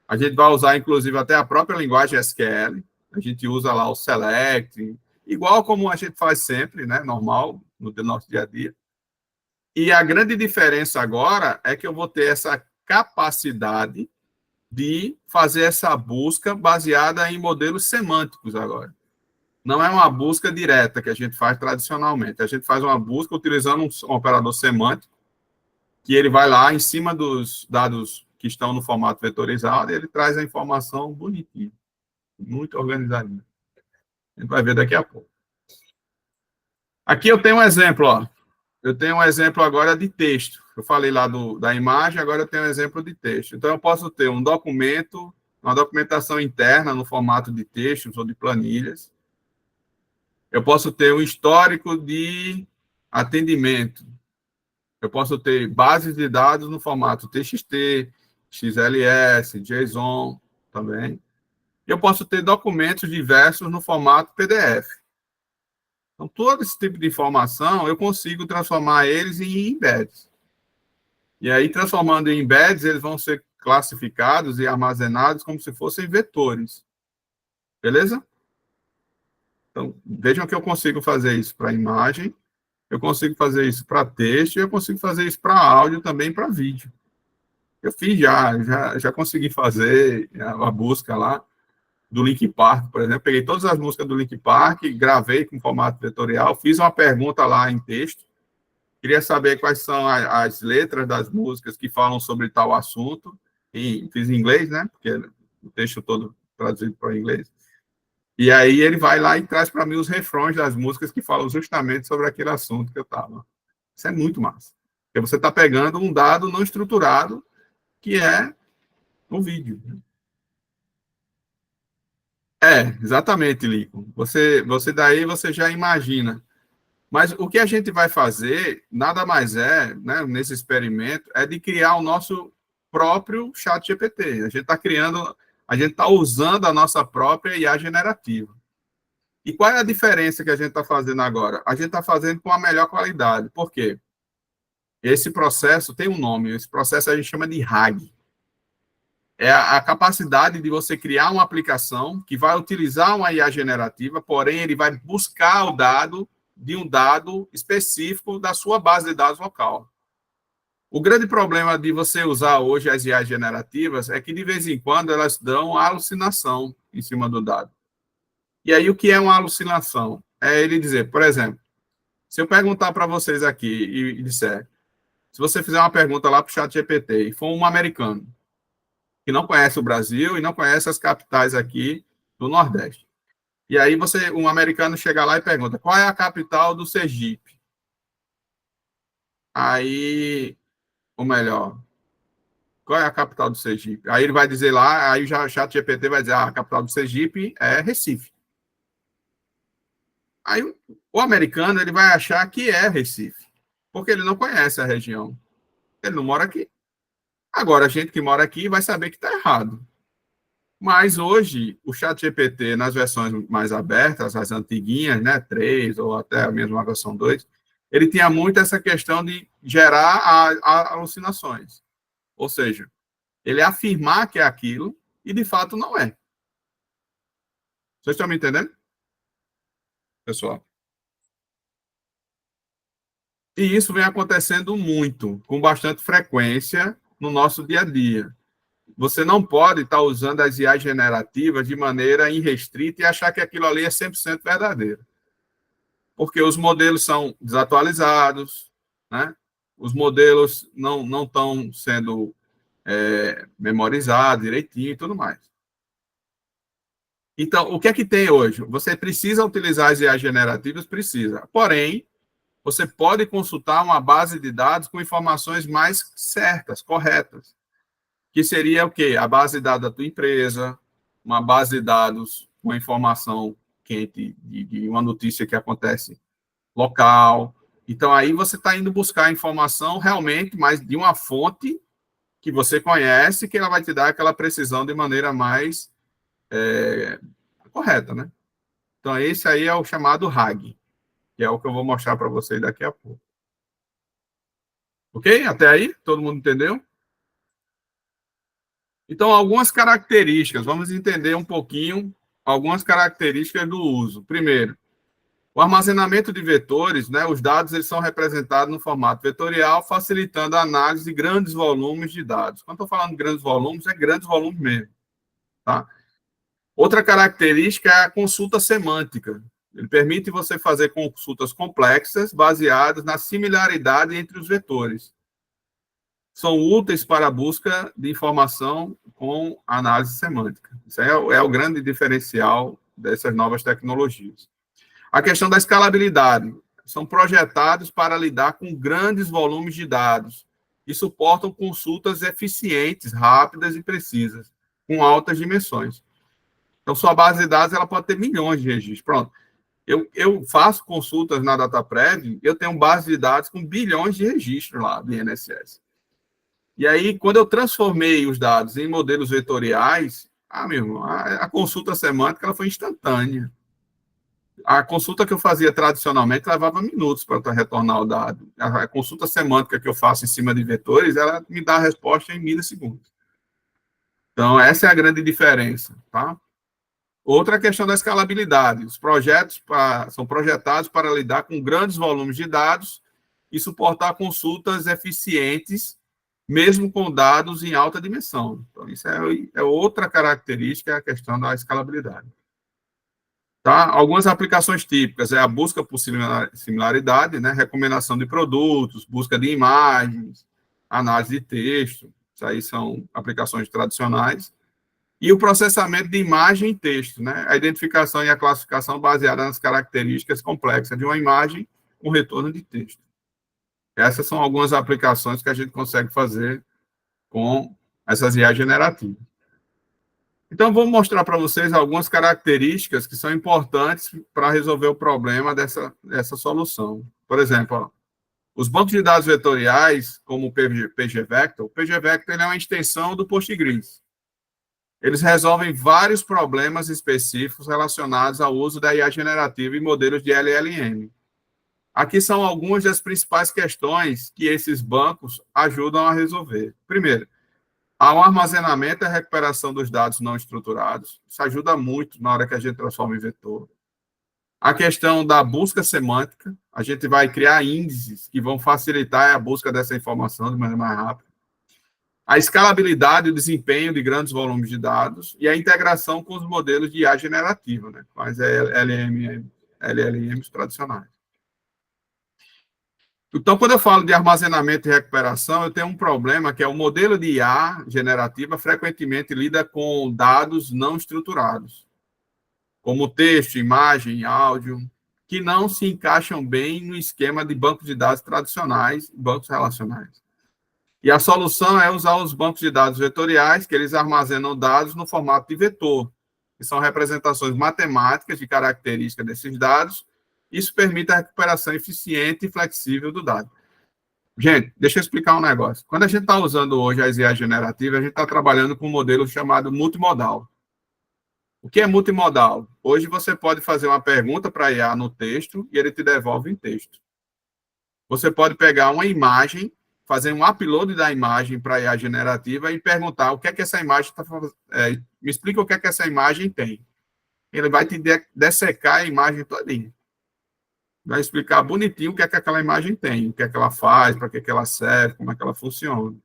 A gente vai usar, inclusive, até a própria linguagem SQL. A gente usa lá o select, igual como a gente faz sempre, né, normal, no nosso dia a dia. E a grande diferença agora é que eu vou ter essa capacidade de fazer essa busca baseada em modelos semânticos agora. Não é uma busca direta que a gente faz tradicionalmente. A gente faz uma busca utilizando um operador semântico, que ele vai lá em cima dos dados que estão no formato vetorizado e ele traz a informação bonitinha, muito organizadinha. A gente vai ver daqui a pouco. Aqui eu tenho um exemplo, ó. Eu tenho um exemplo agora de texto. Eu falei lá da imagem, agora eu tenho um exemplo de texto. Então, eu posso ter um documento, uma documentação interna no formato de textos ou de planilhas. Eu posso ter um histórico de atendimento. Eu posso ter bases de dados no formato TXT, XLS, JSON também. Eu posso ter documentos diversos no formato PDF. Então, todo esse tipo de informação, eu consigo transformar eles em embeds. E aí, transformando em embeds, eles vão ser classificados e armazenados como se fossem vetores. Beleza? Então, vejam que eu consigo fazer isso para imagem, eu consigo fazer isso para texto, e eu consigo fazer isso para áudio também, para vídeo. Eu fiz já consegui fazer a busca lá do Linkin Park, por exemplo. Peguei todas as músicas do Linkin Park, gravei com formato vetorial, fiz uma pergunta lá em texto, queria saber quais são as letras das músicas que falam sobre tal assunto, e fiz em inglês, né? Porque o texto todo traduzido para o inglês. E aí ele vai lá e traz para mim os refrões das músicas que falam justamente sobre aquele assunto que eu estava. Isso é muito massa. Porque você está pegando um dado não estruturado, que é um vídeo. Exatamente, Lico. Você daí você já imagina. Mas o que a gente vai fazer, nada mais é, né, nesse experimento, é de criar o nosso próprio chat GPT. A gente está criando, a gente está usando a nossa própria IA generativa. E qual é a diferença que a gente está fazendo agora? A gente está fazendo com a melhor qualidade. Por quê? Esse processo tem um nome, esse processo a gente chama de RAG. É a capacidade de você criar uma aplicação que vai utilizar uma IA generativa, porém ele vai buscar o dado de um dado específico da sua base de dados local. O grande problema de você usar hoje as IAs generativas é que, de vez em quando, elas dão alucinação em cima do dado. E aí, o que é uma alucinação? É ele dizer, por exemplo, se eu perguntar para vocês aqui e disser, se você fizer uma pergunta lá para o ChatGPT e for um americano que não conhece o Brasil e não conhece as capitais aqui do Nordeste, e aí um americano chega lá e pergunta, qual é a capital do Sergipe? Aí, ou melhor, qual é a capital do Sergipe? Aí ele vai dizer lá, aí já o ChatGPT vai dizer, a capital do Sergipe é Recife. Aí o americano ele vai achar que é Recife, porque ele não conhece a região. Ele não mora aqui. Agora, a gente que mora aqui vai saber que está errado. Mas hoje, o ChatGPT, nas versões mais abertas, as antiguinhas, né, 3 ou até mesmo a versão 2, ele tinha muito essa questão de gerar alucinações. Ou seja, ele afirmar que é aquilo e, de fato, não é. Vocês estão me entendendo? Pessoal? E isso vem acontecendo muito, com bastante frequência no nosso dia a dia. Você não pode estar usando as IAs generativas de maneira irrestrita e achar que aquilo ali é 100% verdadeiro. Porque os modelos são desatualizados, né? Os modelos não estão sendo memorizados direitinho e tudo mais. Então, o que é que tem hoje? Você precisa utilizar as IAs generativas? Precisa. Porém, você pode consultar uma base de dados com informações mais certas, corretas. Que seria o quê? A base de dados da tua empresa, uma base de dados com informação quente de uma notícia que acontece local. Então, aí você está indo buscar informação realmente, mas de uma fonte que você conhece, que ela vai te dar aquela precisão de maneira mais correta, né? Então, esse aí é o chamado RAG, que é o que eu vou mostrar para vocês daqui a pouco. Ok? Até aí? Todo mundo entendeu? Então, algumas características, vamos entender um pouquinho algumas características do uso. Primeiro, o armazenamento de vetores, né, os dados eles são representados no formato vetorial, facilitando a análise de grandes volumes de dados. Quando estou falando de grandes volumes, é grandes volumes mesmo. Tá? Outra característica é a consulta semântica. Ele permite você fazer consultas complexas baseadas na similaridade entre os vetores. São úteis para a busca de informação com análise semântica. Isso é o grande diferencial dessas novas tecnologias. A questão da escalabilidade. São projetados para lidar com grandes volumes de dados e suportam consultas eficientes, rápidas e precisas, com altas dimensões. Então, sua base de dados ela pode ter milhões de registros. Pronto. Eu faço consultas na DataPrev, eu tenho base de dados com bilhões de registros lá do INSS. E aí, quando eu transformei os dados em modelos vetoriais, meu irmão, a consulta semântica ela foi instantânea. A consulta que eu fazia tradicionalmente levava minutos para retornar o dado. A consulta semântica que eu faço em cima de vetores, ela me dá a resposta em milissegundos. Então, essa é a grande diferença, tá? Outra questão da escalabilidade. Os projetos são projetados para lidar com grandes volumes de dados e suportar consultas eficientes mesmo com dados em alta dimensão. Então, isso é outra característica, é a questão da escalabilidade. Tá? Algumas aplicações típicas é a busca por similaridade, né? Recomendação de produtos, busca de imagens, análise de texto, isso aí são aplicações tradicionais. E o processamento de imagem e texto, né? A identificação e a classificação baseada nas características complexas de uma imagem com retorno de texto. Essas são algumas aplicações que a gente consegue fazer com essas IA generativas. Então, vou mostrar para vocês algumas características que são importantes para resolver o problema dessa solução. Por exemplo, ó, os bancos de dados vetoriais, como o PGVector, o PGVector é uma extensão do Postgres. Eles resolvem vários problemas específicos relacionados ao uso da IA generativa e modelos de LLM. Aqui são algumas das principais questões que esses bancos ajudam a resolver. Primeiro, há um armazenamento e a recuperação dos dados não estruturados. Isso ajuda muito na hora que a gente transforma em vetor. A questão da busca semântica. A gente vai criar índices que vão facilitar a busca dessa informação de maneira mais rápida. A escalabilidade e o desempenho de grandes volumes de dados e a integração com os modelos de IA generativa, né, com as LLMs tradicionais. Então, quando eu falo de armazenamento e recuperação, eu tenho um problema que é o modelo de IA generativa frequentemente lida com dados não estruturados, como texto, imagem, áudio, que não se encaixam bem no esquema de bancos de dados tradicionais, bancos relacionais. E a solução é usar os bancos de dados vetoriais, que eles armazenam dados no formato de vetor, que são representações matemáticas de características desses dados. Isso permite a recuperação eficiente e flexível do dado. Gente, deixa eu explicar um negócio. Quando a gente está usando hoje as IA generativas, a gente está trabalhando com um modelo chamado multimodal. O que é multimodal? Hoje você pode fazer uma pergunta para a IA no texto e ele te devolve em texto. Você pode pegar uma imagem, fazer um upload da imagem para a IA generativa e perguntar o que é que essa imagem está fazendo. Me explica o que é que essa imagem tem. Ele vai te dessecar a imagem todinha. Vai explicar bonitinho o que é que aquela imagem tem, o que é que ela faz, para que ela serve, como é que ela funciona.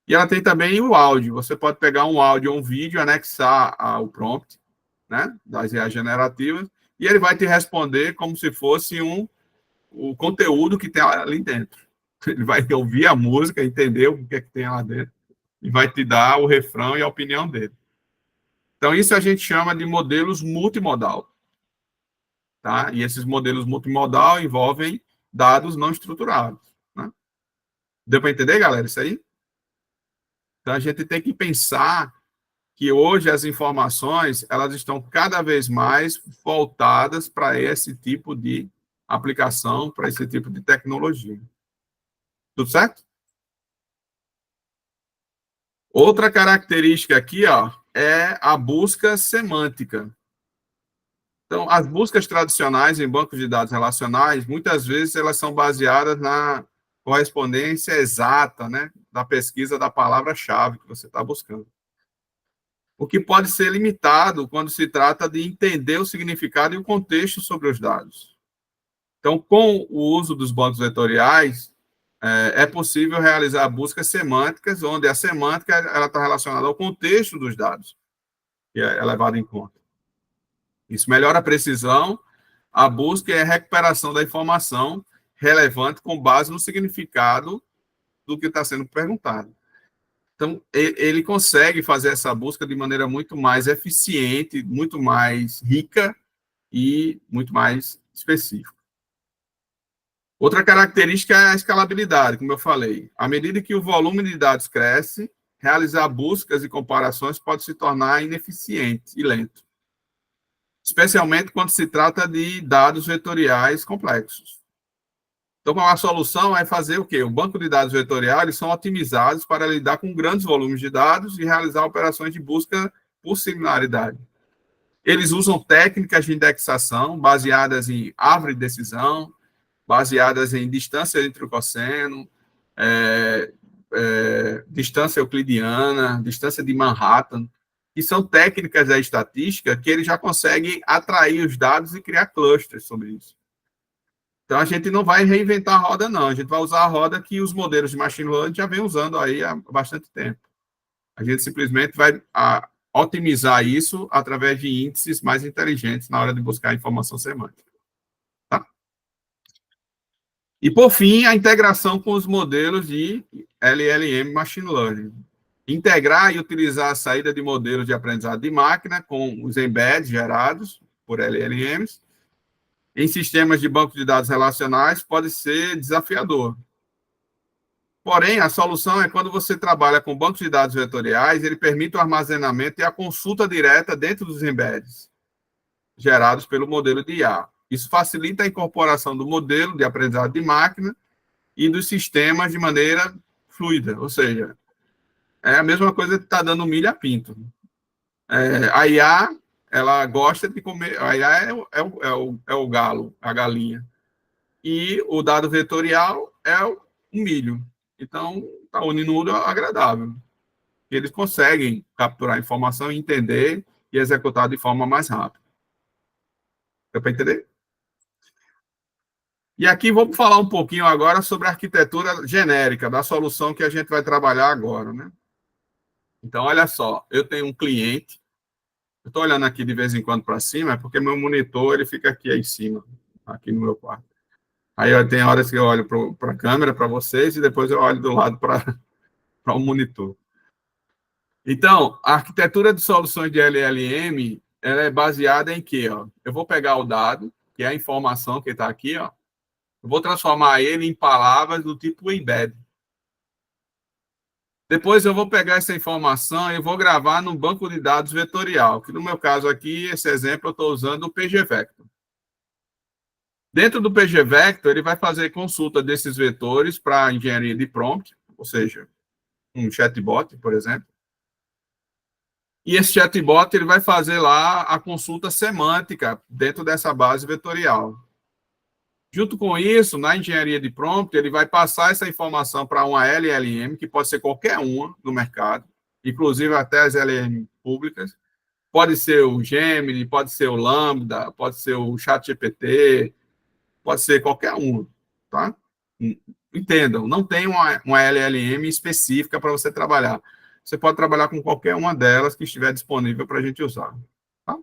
E ela tem também o áudio. Você pode pegar um áudio ou um vídeo, anexar ao prompt, né, das IA generativas, e ele vai te responder como se fosse o conteúdo que tem ali dentro. Ele vai ouvir a música, entender o que é que tem lá dentro, e vai te dar o refrão e a opinião dele. Então, isso a gente chama de modelos multimodal. Tá? E esses modelos multimodal envolvem dados não estruturados. Né? Deu para entender, galera, isso aí? Então, a gente tem que pensar que hoje as informações elas estão cada vez mais voltadas para esse tipo de aplicação, para esse tipo de tecnologia. Tudo certo? Outra característica aqui, ó, é a busca semântica. Então, as buscas tradicionais em bancos de dados relacionais, muitas vezes elas são baseadas na correspondência exata, né, da pesquisa da palavra-chave que você está buscando. O que pode ser limitado quando se trata de entender o significado e o contexto sobre os dados. Então, com o uso dos bancos vetoriais, é possível realizar buscas semânticas, onde a semântica está relacionada ao contexto dos dados, que é levado em conta. Isso melhora a precisão, a busca e a recuperação da informação relevante com base no significado do que está sendo perguntado. Então, ele consegue fazer essa busca de maneira muito mais eficiente, muito mais rica e muito mais específica. Outra característica é a escalabilidade, como eu falei. À medida que o volume de dados cresce, realizar buscas e comparações pode se tornar ineficiente e lento, especialmente quando se trata de dados vetoriais complexos. Então, a solução é fazer o quê? O banco de dados vetoriais são otimizados para lidar com grandes volumes de dados e realizar operações de busca por similaridade. Eles usam técnicas de indexação baseadas em árvore de decisão, baseadas em distância entre o cosseno, distância euclidiana, distância de Manhattan, que são técnicas da estatística que ele já consegue atrair os dados e criar clusters sobre isso. Então, a gente não vai reinventar a roda, não. A gente vai usar a roda que os modelos de machine learning já vem usando aí há bastante tempo. A gente simplesmente vai otimizar isso através de índices mais inteligentes na hora de buscar informação semântica. Tá? E, por fim, a integração com os modelos de LLM Machine Learning. Integrar e utilizar a saída de modelos de aprendizado de máquina com os embeds gerados por LLMs em sistemas de banco de dados relacionais pode ser desafiador. Porém, a solução é quando você trabalha com bancos de dados vetoriais, ele permite o armazenamento e a consulta direta dentro dos embeds gerados pelo modelo de IA. Isso facilita a incorporação do modelo de aprendizado de máquina e dos sistemas de maneira fluida, ou seja, é a mesma coisa que está dando milho a pinto. A IA, ela gosta de comer, a IA é o galo, a galinha, e o dado vetorial é o milho. Então, está unindo o agradável. Eles conseguem capturar a informação, entender e executar de forma mais rápida. Deu para entender? E aqui vamos falar um pouquinho agora sobre a arquitetura genérica da solução que a gente vai trabalhar agora, né? Então, olha só, eu tenho um cliente, eu estou olhando aqui de vez em quando para cima, é porque meu monitor ele fica aqui em cima, aqui no meu quarto. Aí tem horas que eu olho para a câmera, para vocês, e depois eu olho do lado para o monitor. Então, a arquitetura de soluções de LLM, ela é baseada em quê? Ó? Eu vou pegar o dado, que é a informação que está aqui, ó, eu vou transformar ele em palavras do tipo embed. Depois eu vou pegar essa informação e vou gravar no banco de dados vetorial, que no meu caso aqui, esse exemplo, eu estou usando o PGVector. Dentro do PGVector, ele vai fazer consulta desses vetores para a engenharia de prompt, ou seja, um chatbot, por exemplo. E esse chatbot ele vai fazer lá a consulta semântica dentro dessa base vetorial. Junto com isso, na engenharia de prompt, ele vai passar essa informação para uma LLM, que pode ser qualquer uma no mercado, inclusive até as LLM públicas. Pode ser o Gemini, pode ser o Lambda, pode ser o ChatGPT, pode ser qualquer um, tá? Entendam, não tem uma LLM específica para você trabalhar. Você pode trabalhar com qualquer uma delas que estiver disponível para a gente usar. Tá?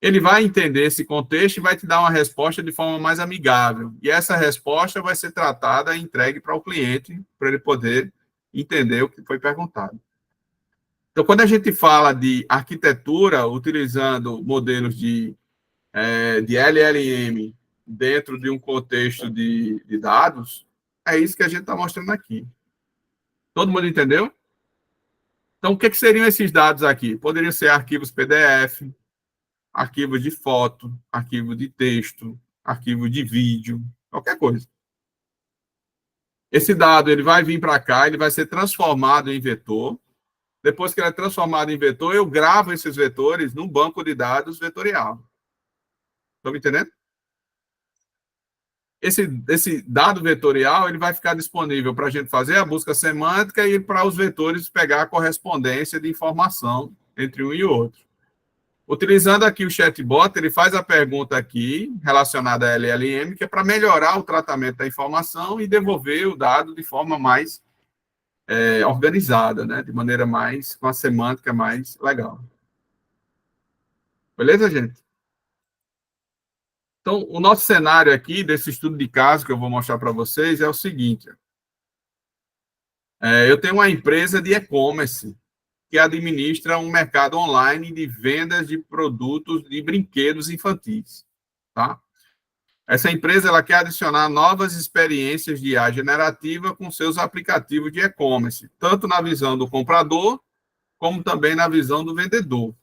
Ele vai entender esse contexto e vai te dar uma resposta de forma mais amigável. E essa resposta vai ser tratada e entregue para o cliente, para ele poder entender o que foi perguntado. Então, quando a gente fala de arquitetura, utilizando modelos de LLM dentro de um contexto de dados, é isso que a gente está mostrando aqui. Todo mundo entendeu? Então, o que seriam esses dados aqui? Poderiam ser arquivos PDF, arquivos de foto, arquivo de texto, arquivo de vídeo, qualquer coisa. Esse dado ele vai vir para cá, ele vai ser transformado em vetor. Depois que ele é transformado em vetor, eu gravo esses vetores num banco de dados vetorial. Estão me entendendo? Esse dado vetorial ele vai ficar disponível para a gente fazer a busca semântica e para os vetores pegar a correspondência de informação entre um e outro. Utilizando aqui o chatbot, ele faz a pergunta aqui relacionada à LLM, que é para melhorar o tratamento da informação e devolver o dado de forma mais organizada, né? De maneira mais, com a semântica mais legal. Beleza, gente? Então, o nosso cenário aqui, desse estudo de caso que eu vou mostrar para vocês, é o seguinte. Eu tenho uma empresa de e-commerce que administra um mercado online de vendas de produtos de brinquedos infantis. Tá? Essa empresa ela quer adicionar novas experiências de IA generativa com seus aplicativos de e-commerce, tanto na visão do comprador, como também na visão do vendedor.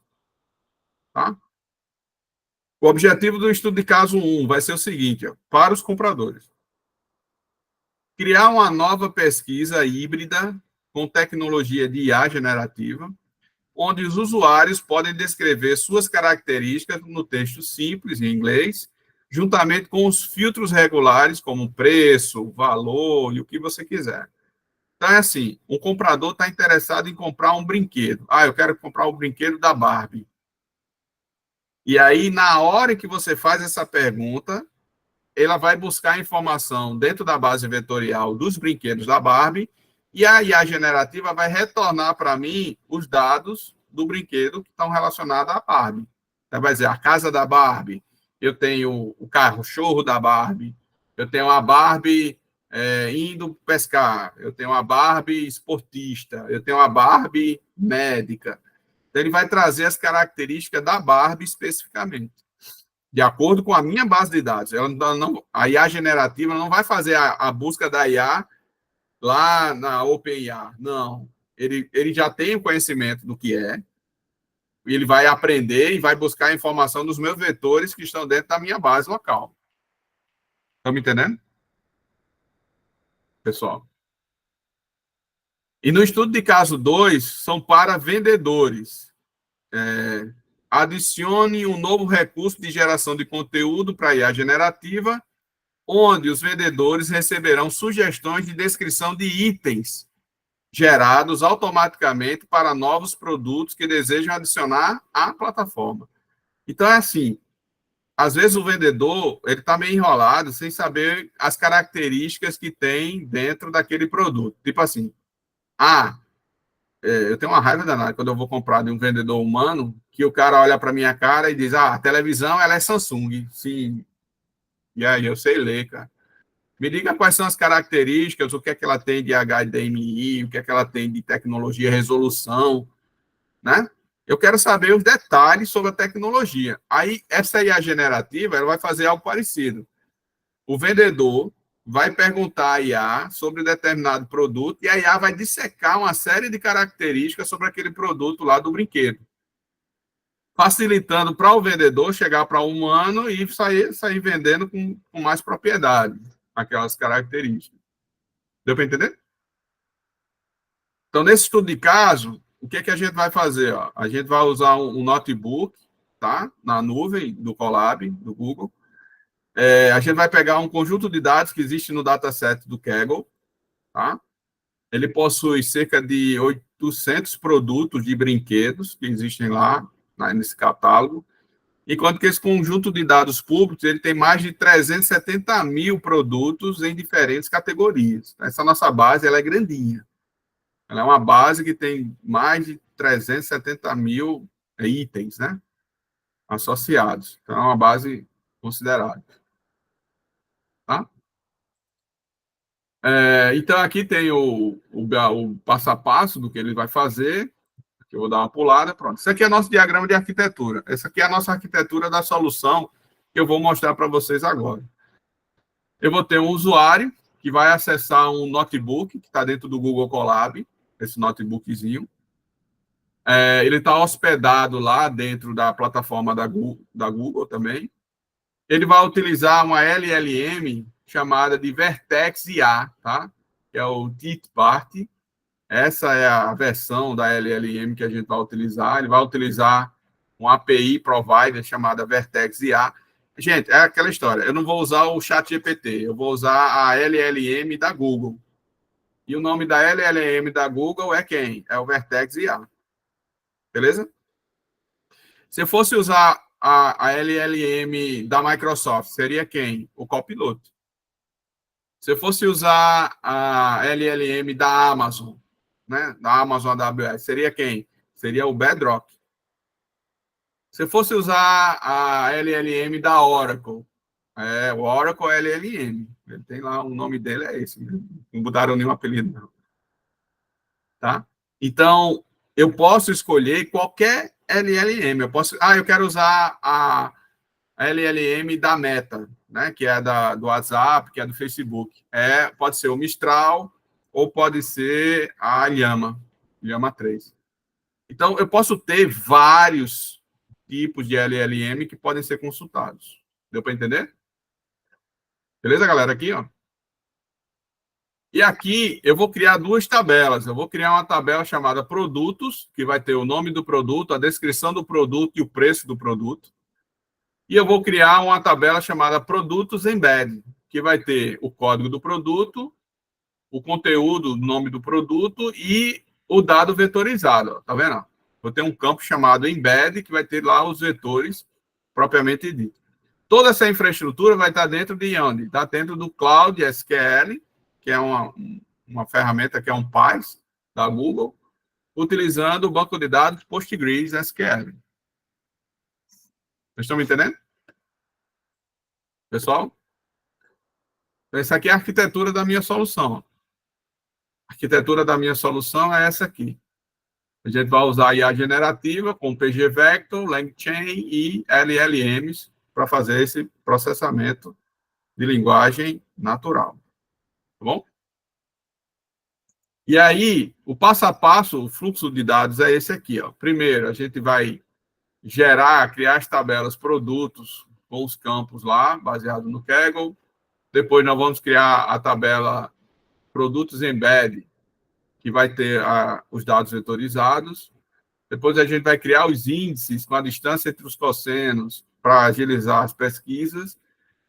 Tá? O objetivo do estudo de caso 1 vai ser o seguinte, ó, para os compradores. Criar uma nova pesquisa híbrida com tecnologia de IA generativa, onde os usuários podem descrever suas características no texto simples, em inglês, juntamente com os filtros regulares, como preço, valor e o que você quiser. Então, é assim, um comprador está interessado em comprar um brinquedo. Eu quero comprar o brinquedo da Barbie. E aí, na hora que você faz essa pergunta, ela vai buscar informação dentro da base vetorial dos brinquedos da Barbie, e a IA generativa vai retornar para mim os dados do brinquedo que estão relacionados à Barbie. Então, vai dizer, a casa da Barbie, eu tenho o carro-chorro da Barbie, eu tenho a Barbie indo pescar, eu tenho a Barbie esportista, eu tenho a Barbie médica. Então, ele vai trazer as características da Barbie especificamente, de acordo com a minha base de dados. A IA generativa não vai fazer a busca da IA lá na OpenIA. Não. Ele já tem o conhecimento do que é, ele vai aprender e vai buscar a informação dos meus vetores que estão dentro da minha base local. Estão me entendendo? Pessoal. E no estudo de caso 2, são para vendedores. Adicione um novo recurso de geração de conteúdo para a IA generativa, onde os vendedores receberão sugestões de descrição de itens gerados automaticamente para novos produtos que desejam adicionar à plataforma. Então, é assim, às vezes o vendedor ele está meio enrolado sem saber as características que tem dentro daquele produto. Tipo assim, eu tenho uma raiva danada quando eu vou comprar de um vendedor humano, que o cara olha para minha cara e diz, a televisão ela é Samsung. Sim. E aí, eu sei ler, cara. Me diga quais são as características, o que é que ela tem de HDMI, o que é que ela tem de tecnologia, resolução, né? Eu quero saber os detalhes sobre a tecnologia. Aí, essa IA generativa, ela vai fazer algo parecido. O vendedor vai perguntar à IA sobre determinado produto e a IA vai dissecar uma série de características sobre aquele produto lá do brinquedo, facilitando para o vendedor chegar para o humano e sair vendendo com mais propriedade aquelas características. Deu para entender? Então, nesse estudo de caso, o que a gente vai fazer? Ó? A gente vai usar um notebook, tá? Na nuvem do Colab, do Google. A gente vai pegar um conjunto de dados que existe no dataset do Kaggle, tá? Ele possui cerca de 800 produtos de brinquedos que existem lá, nesse catálogo, enquanto que esse conjunto de dados públicos ele tem mais de 370 mil produtos em diferentes categorias. Essa nossa base ela é grandinha. Ela é uma base que tem mais de 370 mil itens, né, associados. Então, é uma base considerável. Tá? Então, aqui tem o passo a passo do que ele vai fazer. Eu vou dar uma pulada, pronto. Isso aqui é nosso diagrama de arquitetura. Essa aqui é a nossa arquitetura da solução que eu vou mostrar para vocês agora. Eu vou ter um usuário que vai acessar um notebook que está dentro do Google Colab, esse notebookzinho. Ele está hospedado lá dentro da plataforma da Google também. Ele vai utilizar uma LLM chamada de Vertex IA, tá? Que é o TeachBart. Essa é a versão da LLM que a gente vai utilizar. Ele vai utilizar um API provider chamada Vertex IA. Gente, é aquela história. Eu não vou usar o ChatGPT, eu vou usar a LLM da Google. E o nome da LLM da Google é quem? É o Vertex IA. Beleza? Se eu fosse usar a LLM da Microsoft, seria quem? O Copilot. Se eu fosse usar a LLM da Amazon, né, da Amazon AWS, seria quem? Seria o Bedrock. Se eu fosse usar a LLM da Oracle, o Oracle LLM, ele tem lá, o nome dele é esse, né? Não mudaram nenhum apelido, não. Tá? Então, eu posso escolher qualquer LLM. Eu quero usar a LLM da Meta, né, que é do WhatsApp, que é do Facebook. Pode ser o Mistral, ou pode ser a Llama 3. Então, eu posso ter vários tipos de LLM que podem ser consultados. Deu para entender? Beleza, galera? Aqui, ó. E aqui eu vou criar duas tabelas. Eu vou criar uma tabela chamada produtos, que vai ter o nome do produto, a descrição do produto e o preço do produto. E eu vou criar uma tabela chamada produtos embed, que vai ter o código do produto, o conteúdo, o nome do produto e o dado vetorizado. Tá vendo? Vou ter um campo chamado embed, que vai ter lá os vetores propriamente dito. toda essa infraestrutura vai estar dentro de onde? Está dentro do Cloud SQL, que é uma ferramenta que é um PaaS da Google, utilizando o banco de dados Postgres SQL. Vocês estão me entendendo? Pessoal? Então, essa aqui é a arquitetura da minha solução. A arquitetura da minha solução é essa aqui. A gente vai usar a IA generativa com PG Vector, LangChain e LLMs para fazer esse processamento de linguagem natural. Tá bom? E aí, o passo a passo, o fluxo de dados é esse aqui. Ó. Primeiro, a gente vai criar as tabelas produtos com os campos lá, baseado no Kaggle. Depois, nós vamos criar a tabela produtos embed, que vai ter os dados vetorizados. Depois, a gente vai criar os índices com a distância entre os cossenos para agilizar as pesquisas.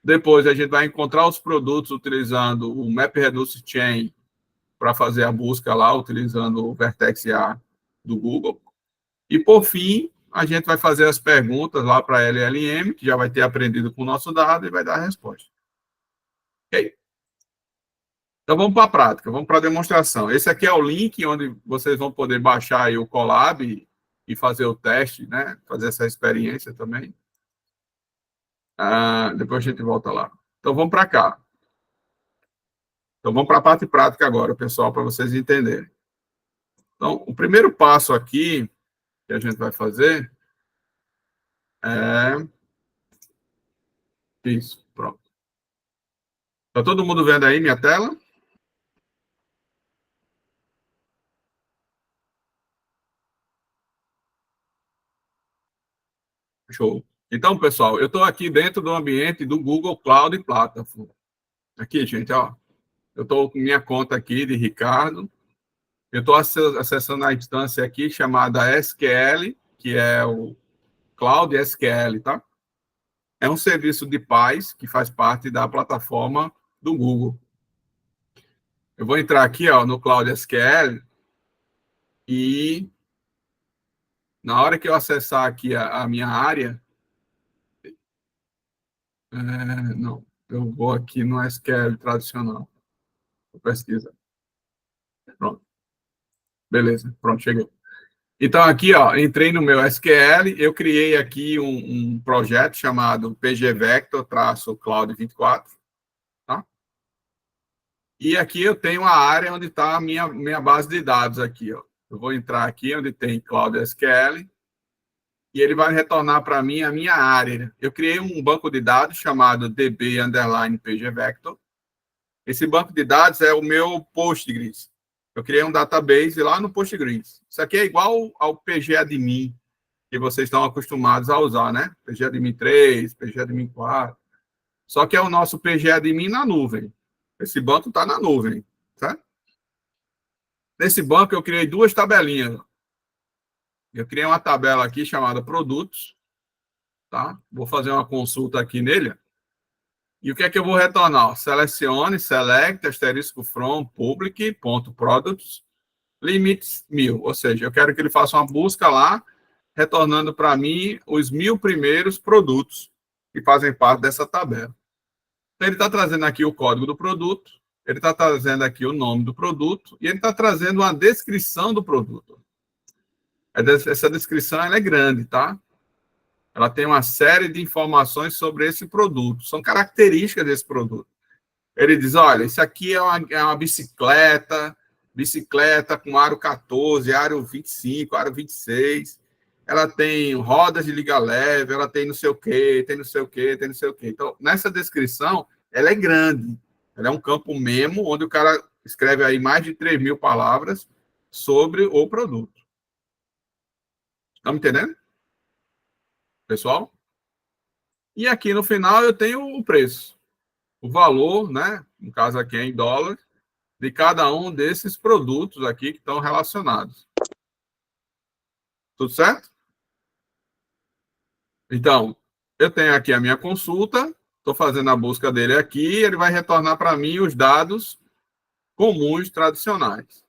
Depois, a gente vai encontrar os produtos utilizando o MapReduce Chain para fazer a busca lá, utilizando o Vertex A do Google. E, por fim, a gente vai fazer as perguntas lá para a LLM, que já vai ter aprendido com o nosso dado e vai dar a resposta. Ok? Então, vamos para a prática, vamos para a demonstração. Esse aqui é o link onde vocês vão poder baixar aí o Colab e fazer o teste, né? Fazer essa experiência também. Depois a gente volta lá. Então, vamos para cá. Então, vamos para a parte prática agora, pessoal, para vocês entenderem. Então, o primeiro passo aqui que a gente vai fazer é isso, pronto. Está todo mundo vendo aí minha tela? Show. Então, pessoal, eu estou aqui dentro do ambiente do Google Cloud Platform. Aqui, gente, ó. Eu estou com minha conta aqui de Ricardo. Eu estou acessando a instância aqui chamada SQL, que é o Cloud SQL, tá? É um serviço de PaaS que faz parte da plataforma do Google. Eu vou entrar aqui, ó, no Cloud SQL e na hora que eu acessar aqui a minha área, não, eu vou aqui no SQL tradicional. Vou pesquisar. Pronto. Beleza, pronto, cheguei. Então, aqui, ó, entrei no meu SQL, eu criei aqui um projeto chamado PG Vector-Cloud 24, tá? E aqui eu tenho a área onde está a minha base de dados aqui, ó. Eu vou entrar aqui onde tem Cloud SQL e ele vai retornar para mim a minha área. Eu criei um banco de dados chamado DB_PG Vector. Esse banco de dados é o meu Postgres. Eu criei um database lá no Postgres. Isso aqui é igual ao PGAdmin, que vocês estão acostumados a usar, né? PGAdmin 3, PGAdmin 4. Só que é o nosso PGAdmin na nuvem. Esse banco está na nuvem, certo? Nesse banco eu criei duas tabelinhas. Eu criei uma tabela aqui chamada produtos, tá? Vou fazer uma consulta aqui nele. E o que é que eu vou retornar? Selecione, select, asterisco from, public, ponto, products, limits 1000. Ou seja, eu quero que ele faça uma busca lá, retornando para mim os 1000 primeiros produtos que fazem parte dessa tabela. Então, ele está trazendo aqui o código do produto, ele está trazendo aqui o nome do produto e ele está trazendo uma descrição do produto. Essa descrição ela é grande, tá? Ela tem uma série de informações sobre esse produto. São características desse produto. Ele diz, olha, isso aqui é uma bicicleta com aro 14, aro 25, aro 26. Ela tem rodas de liga leve, ela tem não sei o quê, tem não sei o quê, tem não sei o quê. Então, nessa descrição, ela é grande. Ela é um campo memo, onde o cara escreve aí mais de 3.000 palavras sobre o produto. Estão me entendendo? Pessoal? E aqui no final eu tenho o preço. O valor, né? No caso aqui é em dólar, de cada um desses produtos aqui que estão relacionados. Tudo certo? Então, eu tenho aqui a minha consulta, estou fazendo a busca dele aqui, ele vai retornar para mim os dados comuns tradicionais.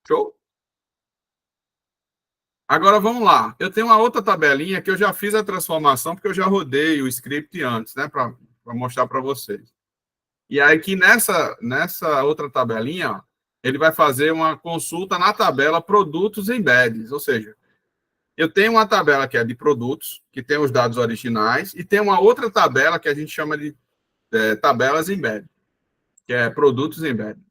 Show? Agora, vamos lá. Eu tenho uma outra tabelinha que eu já fiz a transformação, porque eu já rodei o script antes, né, para mostrar para vocês. E aí, aqui nessa outra tabelinha, ó, ele vai fazer uma consulta na tabela produtos embedded, ou seja, eu tenho uma tabela que é de produtos, que tem os dados originais, e tem uma outra tabela que a gente chama de tabelas embedded, que é produtos embedded.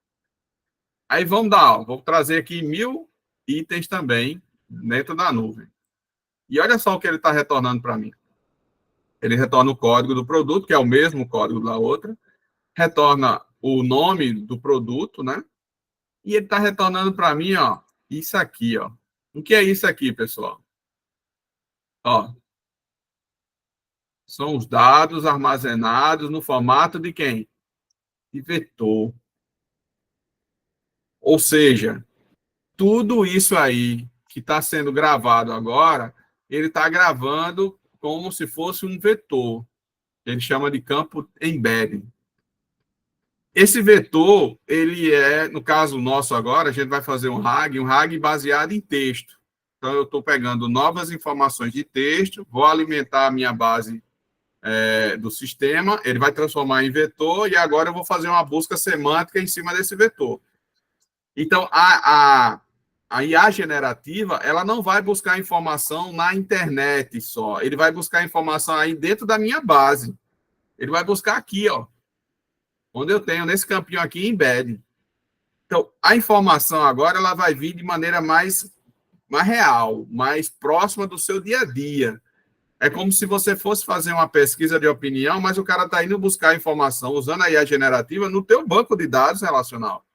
Aí vamos vou trazer aqui 1000 itens também dentro da nuvem. E olha só o que ele está retornando para mim. Ele retorna o código do produto, que é o mesmo código da outra, retorna o nome do produto, né? E ele está retornando para mim, ó, isso aqui, ó. O que é isso aqui, pessoal? Ó, são os dados armazenados no formato de quem? De vetor. Ou seja, tudo isso aí que está sendo gravado agora, ele está gravando como se fosse um vetor. Ele chama de campo embedding. Esse vetor, ele no caso nosso agora, a gente vai fazer um RAG baseado em texto. Então, eu estou pegando novas informações de texto, vou alimentar a minha base do sistema, ele vai transformar em vetor, e agora eu vou fazer uma busca semântica em cima desse vetor. Então, a IA generativa, ela não vai buscar informação na internet só, ele vai buscar informação aí dentro da minha base. Ele vai buscar aqui, ó, onde eu tenho, nesse campinho aqui, embed. Então, a informação agora, ela vai vir de maneira mais real, mais próxima do seu dia a dia. É como se você fosse fazer uma pesquisa de opinião, mas o cara está indo buscar informação usando a IA generativa no teu banco de dados relacional.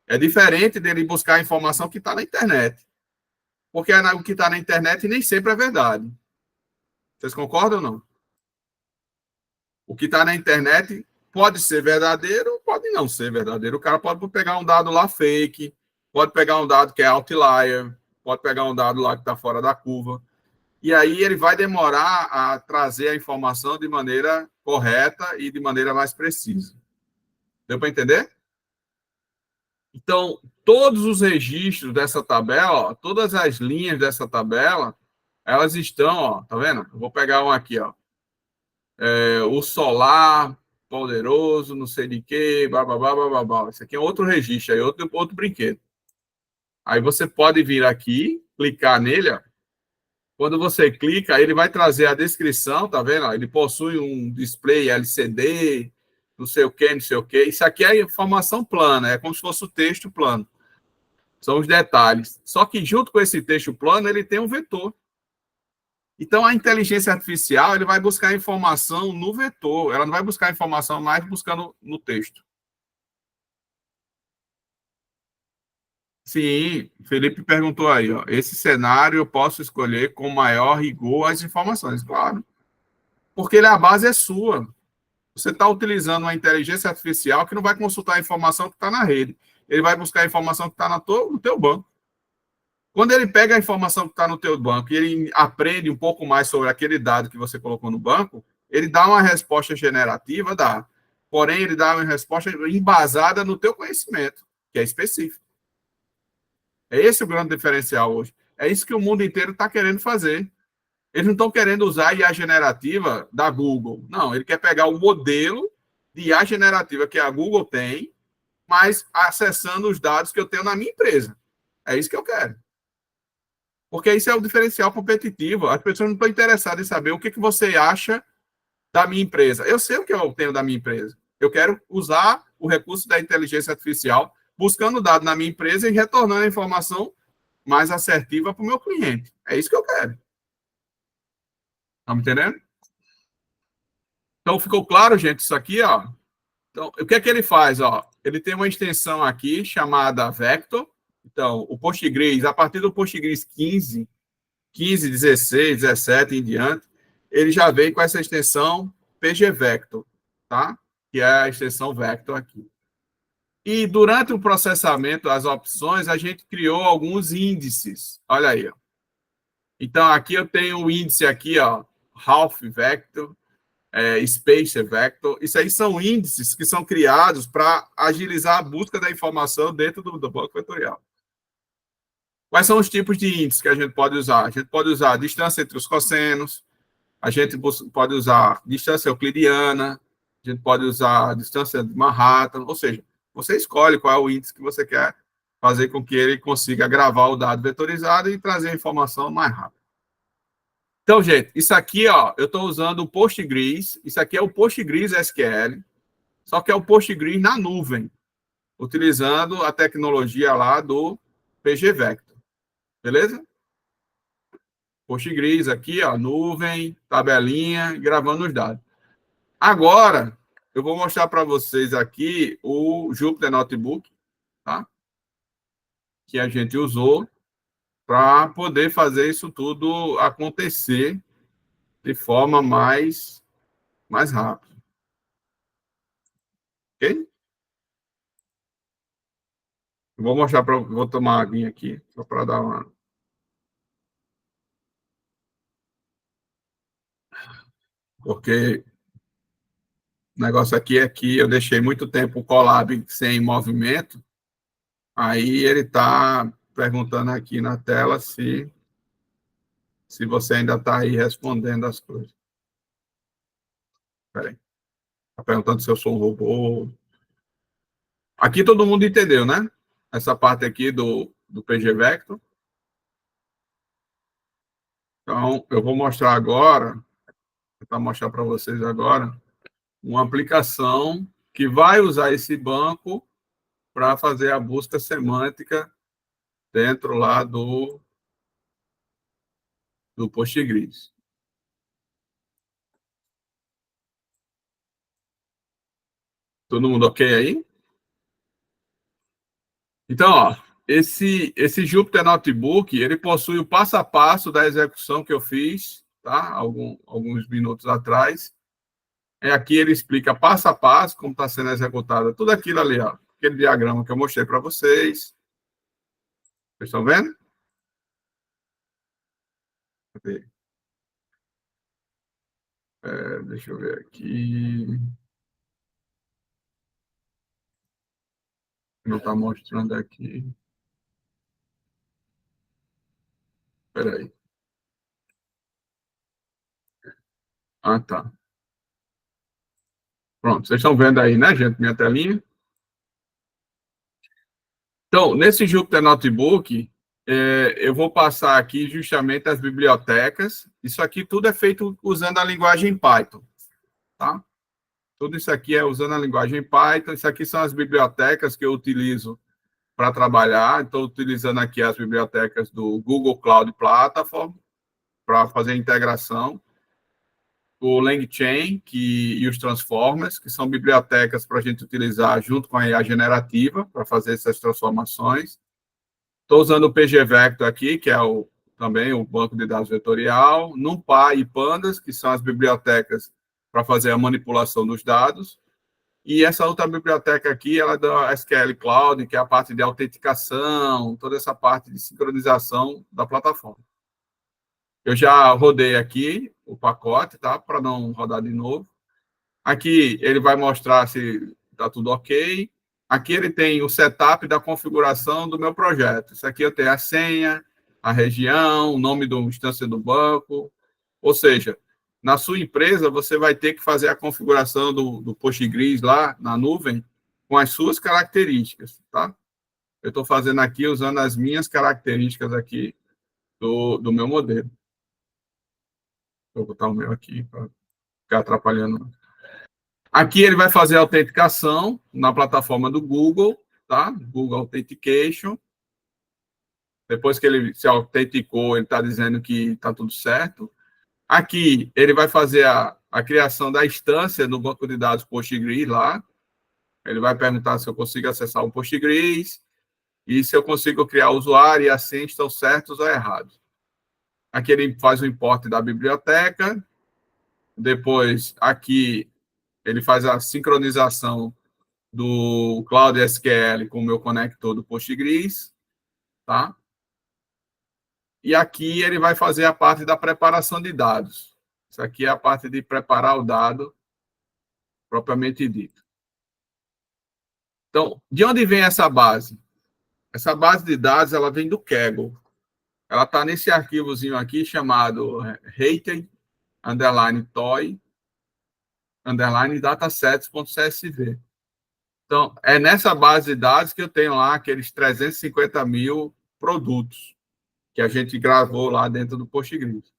É diferente dele buscar a informação que está na internet. Porque o que está na internet nem sempre é verdade. Vocês concordam ou não? O que está na internet pode ser verdadeiro, pode não ser verdadeiro. O cara pode pegar um dado lá fake, pode pegar um dado que é outlier, pode pegar um dado lá que está fora da curva. E aí ele vai demorar a trazer a informação de maneira correta e de maneira mais precisa. Deu para entender? Então, todos os registros dessa tabela, ó, todas as linhas dessa tabela, elas estão, ó, tá vendo? Eu vou pegar um aqui, ó. O solar, poderoso, não sei de quê, bababá, bababá. Esse aqui é outro registro, aí outro brinquedo. Aí você pode vir aqui, clicar nele, ó. Quando você clica, ele vai trazer a descrição, tá vendo? Ele possui um display LCD, não sei o quê, não sei o quê. Isso aqui é informação plana, é como se fosse o texto plano. São os detalhes. Só que junto com esse texto plano, ele tem um vetor. Então, a inteligência artificial, ele vai buscar informação no vetor. Ela não vai buscar informação mais buscando no texto. Sim, Felipe perguntou aí, ó. Esse cenário eu posso escolher com maior rigor as informações, claro. Porque a base é sua. Você está utilizando uma inteligência artificial que não vai consultar a informação que está na rede. Ele vai buscar a informação que está no teu banco. Quando ele pega a informação que está no teu banco e ele aprende um pouco mais sobre aquele dado que você colocou no banco, ele dá uma resposta generativa, dá. Porém, ele dá uma resposta embasada no teu conhecimento, que é específico. É esse o grande diferencial hoje. É isso que o mundo inteiro está querendo fazer. Eles não estão querendo usar a IA generativa da Google. Não, ele quer pegar o modelo de IA generativa que a Google tem, mas acessando os dados que eu tenho na minha empresa. É isso que eu quero. Porque isso é o diferencial competitivo. As pessoas não estão interessadas em saber o que você acha da minha empresa. Eu sei o que eu tenho da minha empresa. Eu quero usar o recurso da inteligência artificial buscando dados na minha empresa e retornando a informação mais assertiva para o meu cliente. É isso que eu quero. Tá me entendendo? Então, ficou claro, gente, isso aqui, ó. Então, o que é que ele faz, ó? Ele tem uma extensão aqui chamada Vector. Então, o Postgres, a partir do Postgres 15, 16, 17 em diante, ele já vem com essa extensão PG Vector, tá? Que é a extensão Vector aqui. E durante o processamento das opções, a gente criou alguns índices. Olha aí, ó. Então, aqui eu tenho o índice aqui, ó, Half Vector, Spacer Vector. Isso aí são índices que são criados para agilizar a busca da informação dentro do banco vetorial. Quais são os tipos de índices que a gente pode usar? A gente pode usar a distância entre os cossenos, a gente pode usar distância euclidiana, a gente pode usar a distância de Manhattan, ou seja, você escolhe qual é o índice que você quer fazer com que ele consiga gravar o dado vetorizado e trazer a informação mais rápido. Então, gente, isso aqui, ó, eu estou usando o Postgres, isso aqui é o Postgres SQL, só que é o Postgres na nuvem, utilizando a tecnologia lá do PGVector, beleza? Postgres aqui, ó, nuvem, tabelinha, gravando os dados. Agora, eu vou mostrar para vocês aqui o Jupyter Notebook, tá? Que a gente usou para poder fazer isso tudo acontecer de forma mais rápida. Ok? Vou mostrar para. Vou tomar uma aguinha aqui, só para dar uma. Porque o negócio aqui é que eu deixei muito tempo o Colab sem movimento, aí ele está perguntando aqui na tela se você ainda está aí respondendo as coisas. Espera aí. Está perguntando se eu sou um robô. Aqui todo mundo entendeu, né? Essa parte aqui do PGVector. Então, eu vou mostrar agora, vou tentar mostrar para vocês agora, uma aplicação que vai usar esse banco para fazer a busca semântica dentro lá do Postgres. Todo mundo ok aí? Então, ó, esse Jupyter Notebook, ele possui o passo a passo da execução que eu fiz, tá? Alguns minutos atrás. Aqui ele explica passo a passo como está sendo executada tudo aquilo ali, ó. Aquele diagrama que eu mostrei para vocês. Vocês estão vendo? Cadê? Deixa eu ver aqui. Não está mostrando aqui. Espera aí. Ah, tá. Pronto, vocês estão vendo aí, né, gente, minha telinha? Então, nesse Jupyter Notebook, eu vou passar aqui justamente as bibliotecas. Isso aqui tudo é feito usando a linguagem Python, tá? Tudo isso aqui é usando a linguagem Python. Isso aqui são as bibliotecas que eu utilizo para trabalhar. Estou utilizando aqui as bibliotecas do Google Cloud Platform para fazer a integração. O LangChain e os Transformers, que são bibliotecas para a gente utilizar junto com a IA generativa para fazer essas transformações. Estou usando o PGVector aqui, que é também o banco de dados vetorial, NumPy e Pandas, que são as bibliotecas para fazer a manipulação dos dados. E essa outra biblioteca aqui, ela é da SQL Cloud, que é a parte de autenticação, toda essa parte de sincronização da plataforma. Eu já rodei aqui o pacote, tá? Para não rodar de novo. Aqui ele vai mostrar se está tudo ok. Aqui ele tem o setup da configuração do meu projeto. Isso aqui eu tenho a senha, a região, o nome da instância do banco. Ou seja, na sua empresa, você vai ter que fazer a configuração do Postgres lá na nuvem com as suas características, tá? Eu estou fazendo aqui usando as minhas características aqui do meu modelo. Vou botar o meu aqui para ficar atrapalhando. Aqui ele vai fazer a autenticação na plataforma do Google, tá? Google Authentication. Depois que ele se autenticou, ele está dizendo que está tudo certo. Aqui ele vai fazer a criação da instância no banco de dados Postgres lá. Ele vai perguntar se eu consigo acessar o Postgres e se eu consigo criar o usuário e a senha estão certos ou errados. Aqui ele faz o import da biblioteca. Depois, aqui, ele faz a sincronização do Cloud SQL com o meu conector do Postgres, tá? E aqui ele vai fazer a parte da preparação de dados. Isso aqui é a parte de preparar o dado propriamente dito. Então, de onde vem essa base? Essa base de dados, ela vem do Kaggle, ela está nesse arquivozinho aqui chamado rated, toy, datasets.csv. Então, é nessa base de dados que eu tenho lá aqueles 350 mil produtos que a gente gravou lá dentro do Postgres.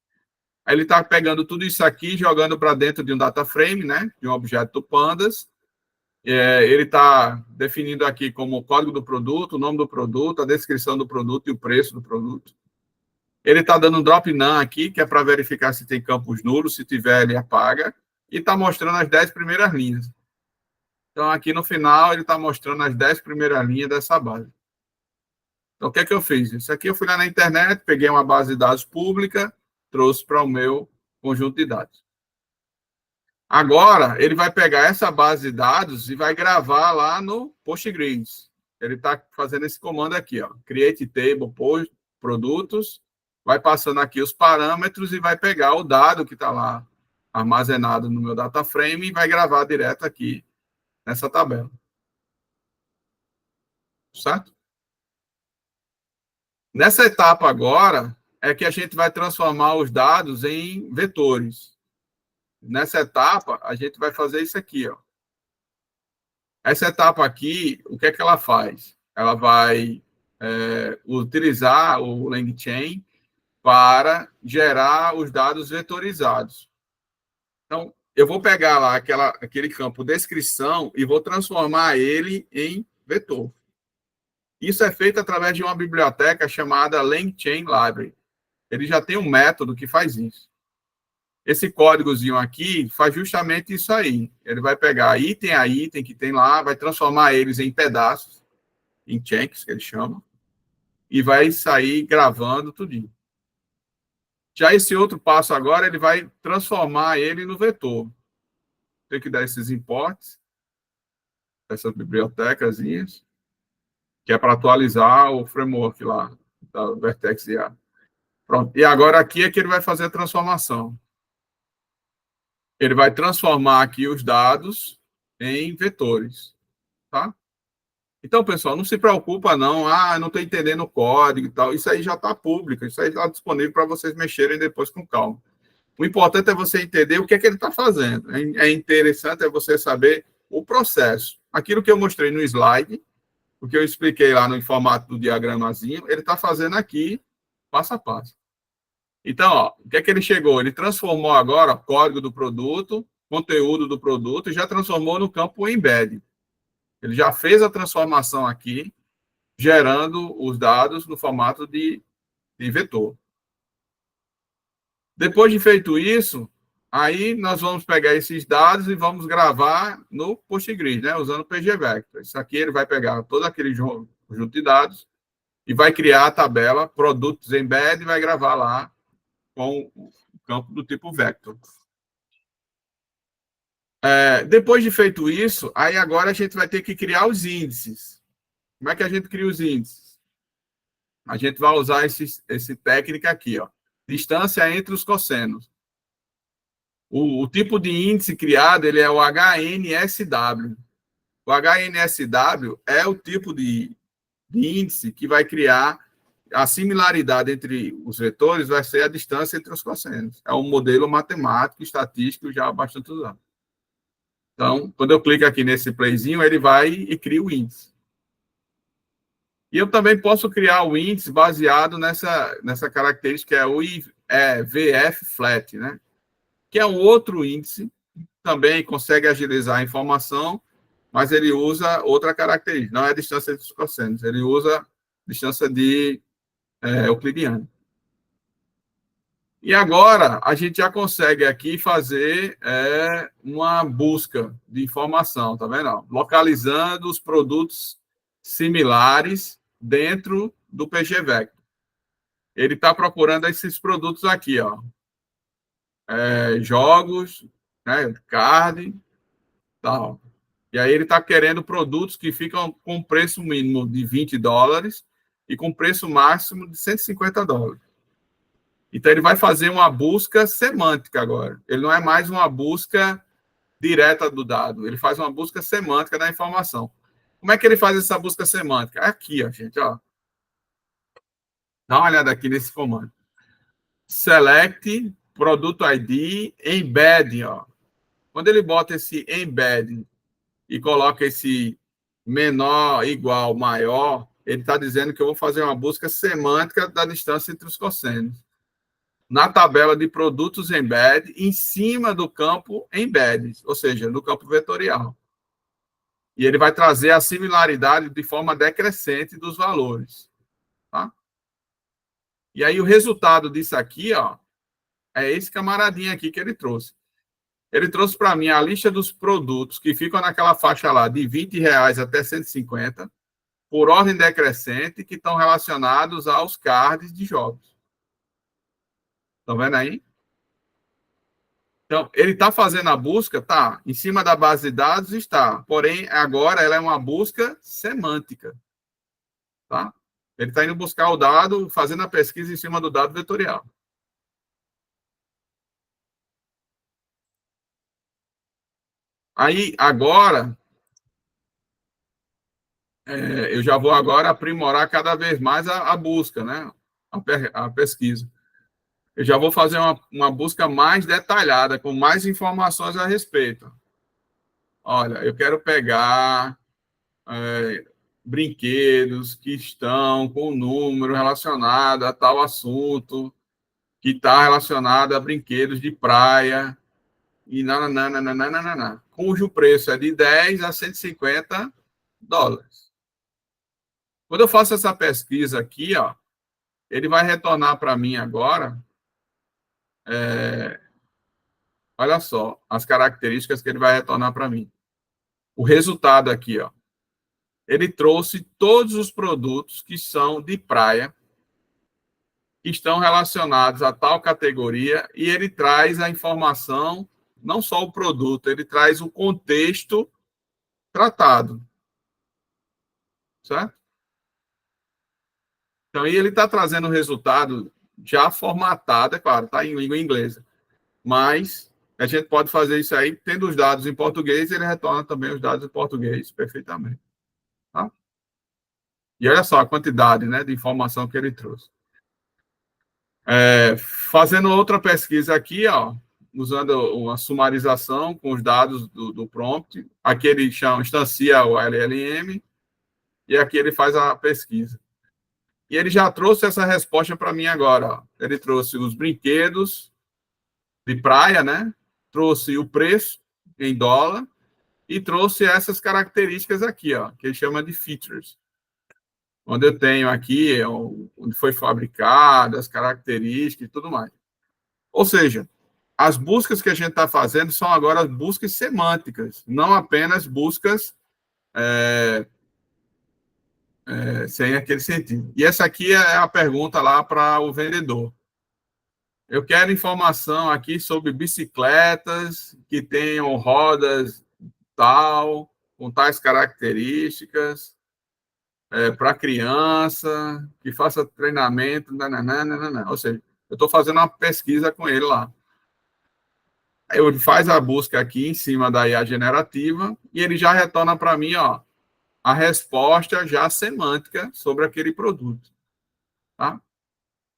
Aí ele está pegando tudo isso aqui, jogando para dentro de um data frame, né, de um objeto do Pandas. Ele está definindo aqui como o código do produto, o nome do produto, a descrição do produto e o preço do produto. Ele está dando um drop none aqui, que é para verificar se tem campos nulos, se tiver, ele apaga. E está mostrando as 10 primeiras linhas. Então, aqui no final, ele está mostrando as 10 primeiras linhas dessa base. Então, o que é que eu fiz? Isso aqui eu fui lá na internet, peguei uma base de dados pública, trouxe para o meu conjunto de dados. Agora, ele vai pegar essa base de dados e vai gravar lá no Postgres. Ele está fazendo esse comando aqui, ó, create table, produtos, vai passando aqui os parâmetros e vai pegar o dado que está lá armazenado no meu data frame e vai gravar direto aqui nessa tabela. Certo? Nessa etapa agora, é que a gente vai transformar os dados em vetores. Nessa etapa, a gente vai fazer isso aqui, ó. Essa etapa aqui, o que é que ela faz? Ela vai utilizar o LangChain para gerar os dados vetorizados. Então, eu vou pegar lá aquele campo descrição e vou transformar ele em vetor. Isso é feito através de uma biblioteca chamada LangChain Library. Ele já tem um método que faz isso. Esse códigozinho aqui faz justamente isso aí. Ele vai pegar item a item que tem lá, vai transformar eles em pedaços, em chunks, que ele chama, e vai sair gravando tudinho. Já esse outro passo agora, ele vai transformar ele no vetor. Tem que dar esses imports, essas bibliotecazinhas, que é para atualizar o framework lá, da Vertex IA. Pronto. E agora aqui é que ele vai fazer a transformação. Ele vai transformar aqui os dados em vetores, tá? Então, pessoal, não se preocupa não, não estou entendendo o código e tal, isso aí já está público, isso aí está disponível para vocês mexerem depois com calma. O importante é você entender o que é que ele está fazendo. É interessante você saber o processo. Aquilo que eu mostrei no slide, o que eu expliquei lá no formato do diagramazinho, ele está fazendo aqui, passo a passo. Então, ó, o que é que ele chegou? Ele transformou agora o código do produto, conteúdo do produto, e já transformou no campo embed. Ele já fez a transformação aqui, gerando os dados no formato de vetor. Depois de feito isso, aí nós vamos pegar esses dados e vamos gravar no Postgres, né, usando o pgvector. Isso aqui ele vai pegar todo aquele conjunto de dados e vai criar a tabela produtos embed e vai gravar lá com o campo do tipo vector. Depois de feito isso, aí agora a gente vai ter que criar os índices. Como é que a gente cria os índices? A gente vai usar esse técnica aqui, ó, distância entre os cossenos. O tipo de índice criado ele é o HNSW. O HNSW é o tipo de índice que vai criar a similaridade entre os vetores, vai ser a distância entre os cossenos. É um modelo matemático, estatístico já bastante usado. Então, quando eu clico aqui nesse playzinho, ele vai e cria o índice. E eu também posso criar o índice baseado nessa característica, que é o VF flat, né? Que é um outro índice, também consegue agilizar a informação, mas ele usa outra característica, não é a distância entre os cossenos, ele usa distância de euclidiana. E agora, a gente já consegue aqui fazer uma busca de informação, tá vendo? Localizando os produtos similares dentro do pgvector. Ele está procurando esses produtos aqui, ó. Jogos, né, card, tal. E aí ele está querendo produtos que ficam com preço mínimo de $20 e com preço máximo de $150. Então, ele vai fazer uma busca semântica agora. Ele não é mais uma busca direta do dado. Ele faz uma busca semântica da informação. Como é que ele faz essa busca semântica? Aqui, ó, gente, ó. Dá uma olhada aqui nesse comando. Select, produto ID, embed, ó. Quando ele bota esse embed e coloca esse menor, igual, maior, ele está dizendo que eu vou fazer uma busca semântica da distância entre os cossenos. Na tabela de produtos embed, em cima do campo embed, ou seja, no campo vetorial. E ele vai trazer a similaridade de forma decrescente dos valores. Tá? E aí o resultado disso aqui, ó, é esse camaradinho aqui que ele trouxe. Ele trouxe para mim a lista dos produtos que ficam naquela faixa lá de R$ 20 até 150, por ordem decrescente, que estão relacionados aos cards de jogos. Estão vendo aí? Então, ele está fazendo a busca? Tá. Em cima da base de dados está. Porém, agora ela é uma busca semântica. Tá? Ele está indo buscar o dado, fazendo a pesquisa em cima do dado vetorial. Aí, agora, eu já vou agora aprimorar cada vez mais a busca, né? A pesquisa. Eu já vou fazer uma busca mais detalhada, com mais informações a respeito. Olha, eu quero pegar brinquedos que estão com o número relacionado a tal assunto, que está relacionado a brinquedos de praia, e nananana, cujo preço é de 10 a US$ 150. Quando eu faço essa pesquisa aqui, ó, ele vai retornar para mim agora, olha só, as características que ele vai retornar para mim. O resultado aqui, ó, ele trouxe todos os produtos que são de praia, que estão relacionados a tal categoria, e ele traz a informação, não só o produto, ele traz o contexto tratado, certo? Então, e ele está trazendo o resultado já formatado, é claro, está em língua inglesa, mas a gente pode fazer isso aí, tendo os dados em português, ele retorna também os dados em português perfeitamente. Tá? E olha só a quantidade, né, de informação que ele trouxe. Fazendo outra pesquisa aqui, ó, usando uma sumarização com os dados do prompt, aqui ele instancia o LLM, e aqui ele faz a pesquisa. E ele já trouxe essa resposta para mim agora. Ó. Ele trouxe os brinquedos de praia, né? Trouxe o preço em dólar e trouxe essas características aqui, ó, que ele chama de features. Onde eu tenho aqui onde foi fabricado, as características e tudo mais. Ou seja, as buscas que a gente está fazendo são agora buscas semânticas, não apenas buscas sem aquele sentido. E essa aqui é a pergunta lá para o vendedor. Eu quero informação aqui sobre bicicletas que tenham rodas tal, com tais características, para criança, que faça treinamento, nananana. Ou seja, eu estou fazendo uma pesquisa com ele lá. Aí ele faz a busca aqui em cima da IA generativa e ele já retorna para mim, ó, a resposta já semântica sobre aquele produto. Tá?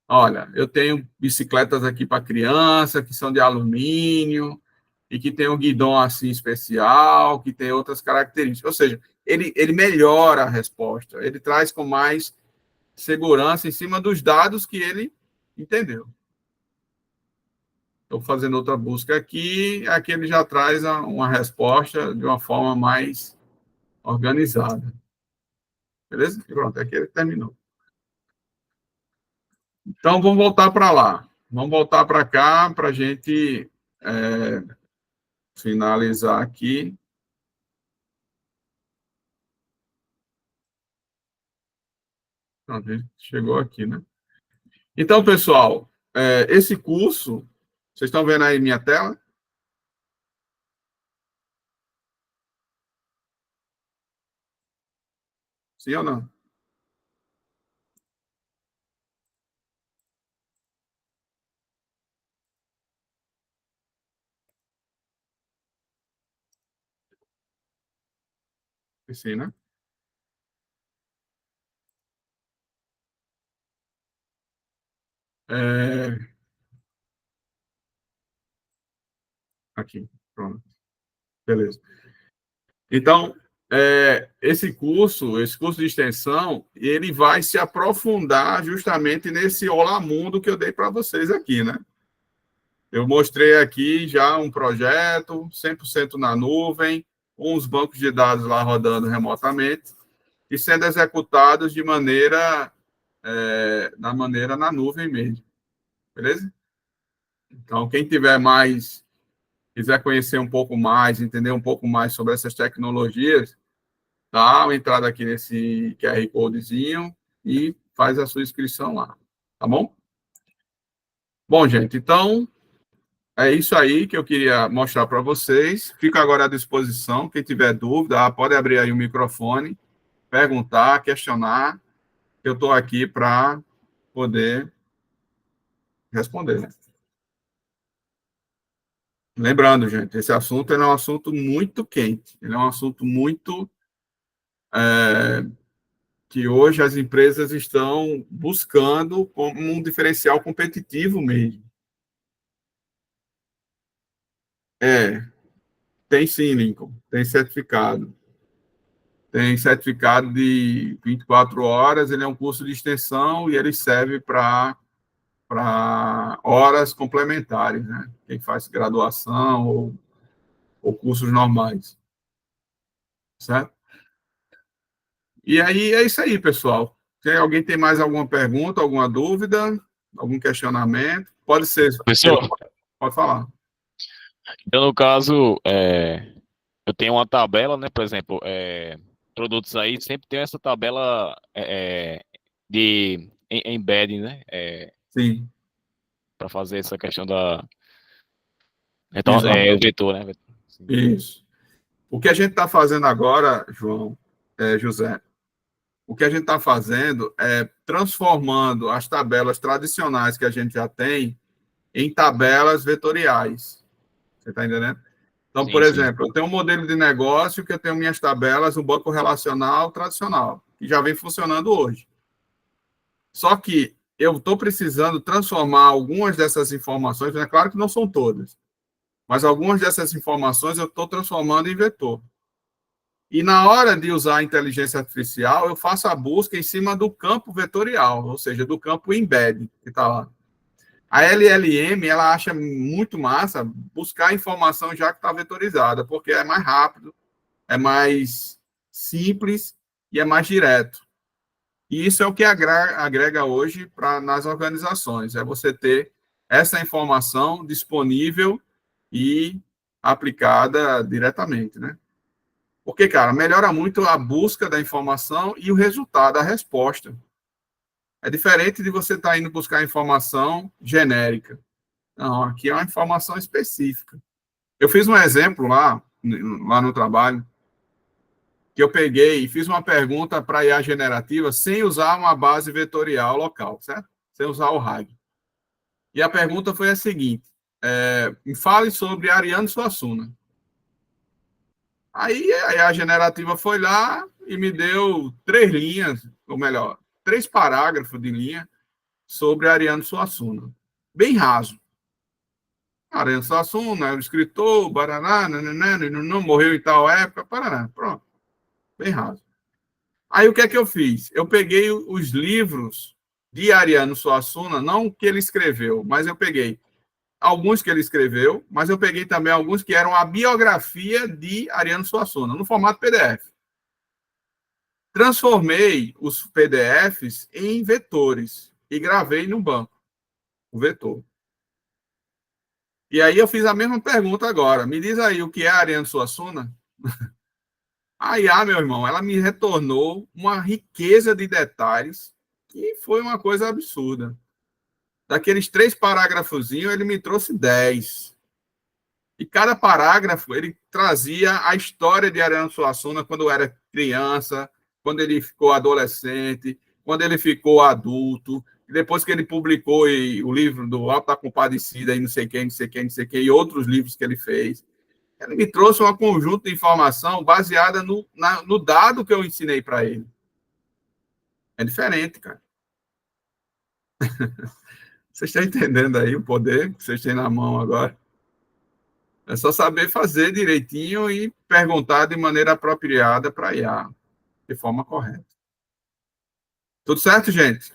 Olha, eu tenho bicicletas aqui para criança, que são de alumínio, e que tem um guidão assim especial, que tem outras características. Ou seja, ele melhora a resposta, ele traz com mais segurança em cima dos dados que ele entendeu. Estou fazendo outra busca aqui ele já traz uma resposta de uma forma mais organizada. Beleza? Pronto, aqui ele terminou. Então, vamos voltar para lá. Vamos voltar para cá para a gente finalizar aqui. Pronto, a gente chegou aqui, né? Então, pessoal, esse curso, vocês estão vendo aí minha tela? Sim ou não? Sim, né? É, aqui, pronto. Beleza. Então, esse curso de extensão, ele vai se aprofundar justamente nesse Olá Mundo que eu dei para vocês aqui, né? Eu mostrei aqui já um projeto 100% na nuvem, com os bancos de dados lá rodando remotamente e sendo executados de maneira, na nuvem mesmo, beleza? Então, quem tiver mais, quiser conhecer um pouco mais, entender um pouco mais sobre essas tecnologias, dá uma entrada aqui nesse QR Codezinho e faz a sua inscrição lá, tá bom? Bom, gente, então é isso aí que eu queria mostrar para vocês. Fico agora à disposição. Quem tiver dúvida, pode abrir aí o microfone, perguntar, questionar. Eu estou aqui para poder responder, né? Lembrando, gente, esse assunto é um assunto muito quente. Ele é um assunto muito que hoje as empresas estão buscando como um diferencial competitivo mesmo. Tem sim, Lincoln. Tem certificado. Tem certificado de 24 horas, ele é um curso de extensão e ele serve para horas complementares, né? Quem faz graduação ou cursos normais, certo? E aí é isso aí, pessoal. Se alguém tem mais alguma pergunta, alguma dúvida, algum questionamento, pode ser. Professor, Pode falar. eu no caso, eu tenho uma tabela, né? Por exemplo, produtos aí sempre tem essa tabela de embedding, né? Sim, Para fazer essa questão da. Então, exato. o vetor, né? Sim. Isso. O que a gente está fazendo agora, João, José, o que a gente está fazendo é transformando as tabelas tradicionais que a gente já tem em tabelas vetoriais. Você está entendendo? Então, por Sim, sim. exemplo, eu tenho um modelo de negócio que eu tenho minhas tabelas no banco relacional tradicional, que já vem funcionando hoje. Só que eu estou precisando transformar algumas dessas informações, é claro que não são todas, mas algumas dessas informações eu estou transformando em vetor. E na hora de usar a inteligência artificial, eu faço a busca em cima do campo vetorial, ou seja, do campo embed, que está lá. A LLM, ela acha muito massa buscar a informação já que está vetorizada, porque é mais rápido, é mais simples e é mais direto. E isso é o que agrega hoje nas organizações, é você ter essa informação disponível e aplicada diretamente, né? Porque, cara, melhora muito a busca da informação e o resultado, a resposta. É diferente de você estar indo buscar informação genérica. Não, aqui é uma informação específica. Eu fiz um exemplo lá no trabalho, que eu peguei e fiz uma pergunta para a IA generativa sem usar uma base vetorial local, certo? Sem usar o RAG. E a pergunta foi a seguinte: me fale sobre Ariano Suassuna. Aí a IA generativa foi lá e me deu 3 linhas, ou melhor, 3 parágrafos de linha sobre Ariano Suassuna. Bem raso. Ariano Suassuna, o escritor, Baraná, não morreu em tal época, Paraná, pronto. Bem raso. Aí o que é que eu fiz? Eu peguei os livros de Ariano Suassuna, não que ele escreveu, mas eu peguei alguns que ele escreveu, mas eu peguei também alguns que eram a biografia de Ariano Suassuna, no formato PDF. Transformei os PDFs em vetores e gravei no banco, o vetor. E aí eu fiz a mesma pergunta agora. Me diz aí o que é Ariano Suassuna? A IA, meu irmão, ela me retornou uma riqueza de detalhes que foi uma coisa absurda. Daqueles 3 parágrafozinhos, ele me trouxe 10. E cada parágrafo, ele trazia a história de Ariano Suassuna quando era criança, quando ele ficou adolescente, quando ele ficou adulto, depois que ele publicou o livro do Alto da Compadecida, e não sei quem, não sei quem, não sei quem, e outros livros que ele fez. Ele me trouxe um conjunto de informação baseada no dado que eu ensinei para ele. É diferente, cara. Vocês estão entendendo aí o poder que vocês têm na mão agora? É só saber fazer direitinho e perguntar de maneira apropriada para a IA, de forma correta. Tudo certo, gente?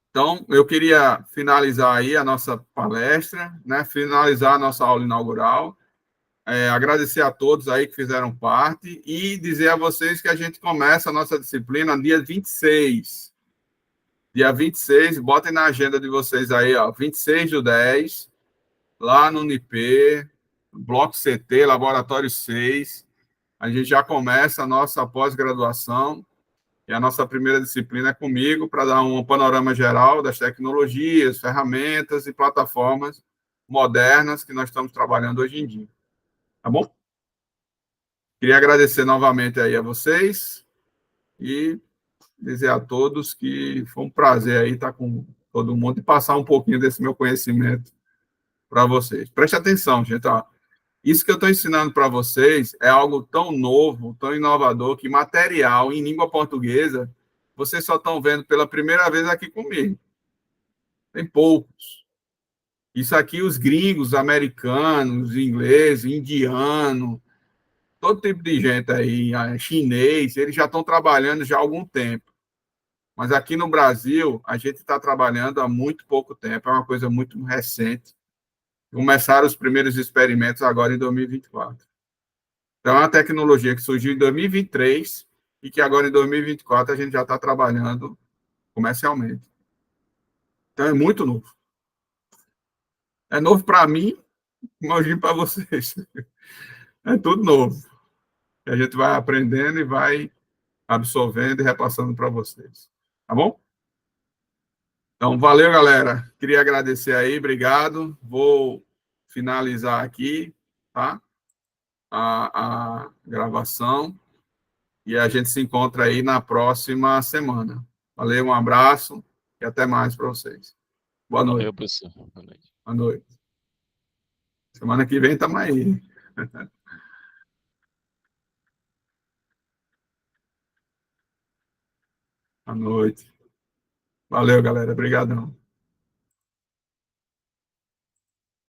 Então, eu queria finalizar aí a nossa palestra, né? Finalizar a nossa aula inaugural. Agradecer a todos aí que fizeram parte e dizer a vocês que a gente começa a nossa disciplina dia 26. Dia 26, botem na agenda de vocês aí, ó, 26/10, lá no Unip, Bloco CT, Laboratório 6. A gente já começa a nossa pós-graduação e a nossa primeira disciplina é comigo para dar um panorama geral das tecnologias, ferramentas e plataformas modernas que nós estamos trabalhando hoje em dia. Tá bom? Queria agradecer novamente aí a vocês e dizer a todos que foi um prazer aí estar com todo mundo e passar um pouquinho desse meu conhecimento para vocês. Preste atenção, gente. Ó. Isso que eu estou ensinando para vocês é algo tão novo, tão inovador, que material em língua portuguesa vocês só estão vendo pela primeira vez aqui comigo. Tem poucos. Isso aqui, os gringos, americanos, ingleses, indianos, todo tipo de gente aí, chinês, eles já estão trabalhando já há algum tempo. Mas aqui no Brasil, a gente está trabalhando há muito pouco tempo, é uma coisa muito recente. Começaram os primeiros experimentos agora em 2024. Então, é uma tecnologia que surgiu em 2023 e que agora em 2024 a gente já está trabalhando comercialmente. Então, é muito novo. É novo para mim, imagino para vocês. É tudo novo. A gente vai aprendendo e vai absorvendo e repassando para vocês. Tá bom? Então, valeu, galera. Queria agradecer aí, obrigado. Vou finalizar aqui, tá? A gravação. E a gente se encontra aí na próxima semana. Valeu, um abraço e até mais para vocês. Boa noite. Valeu, professor. Boa noite. Boa noite. Semana que vem estamos aí. Boa noite. Valeu, galera. Obrigadão.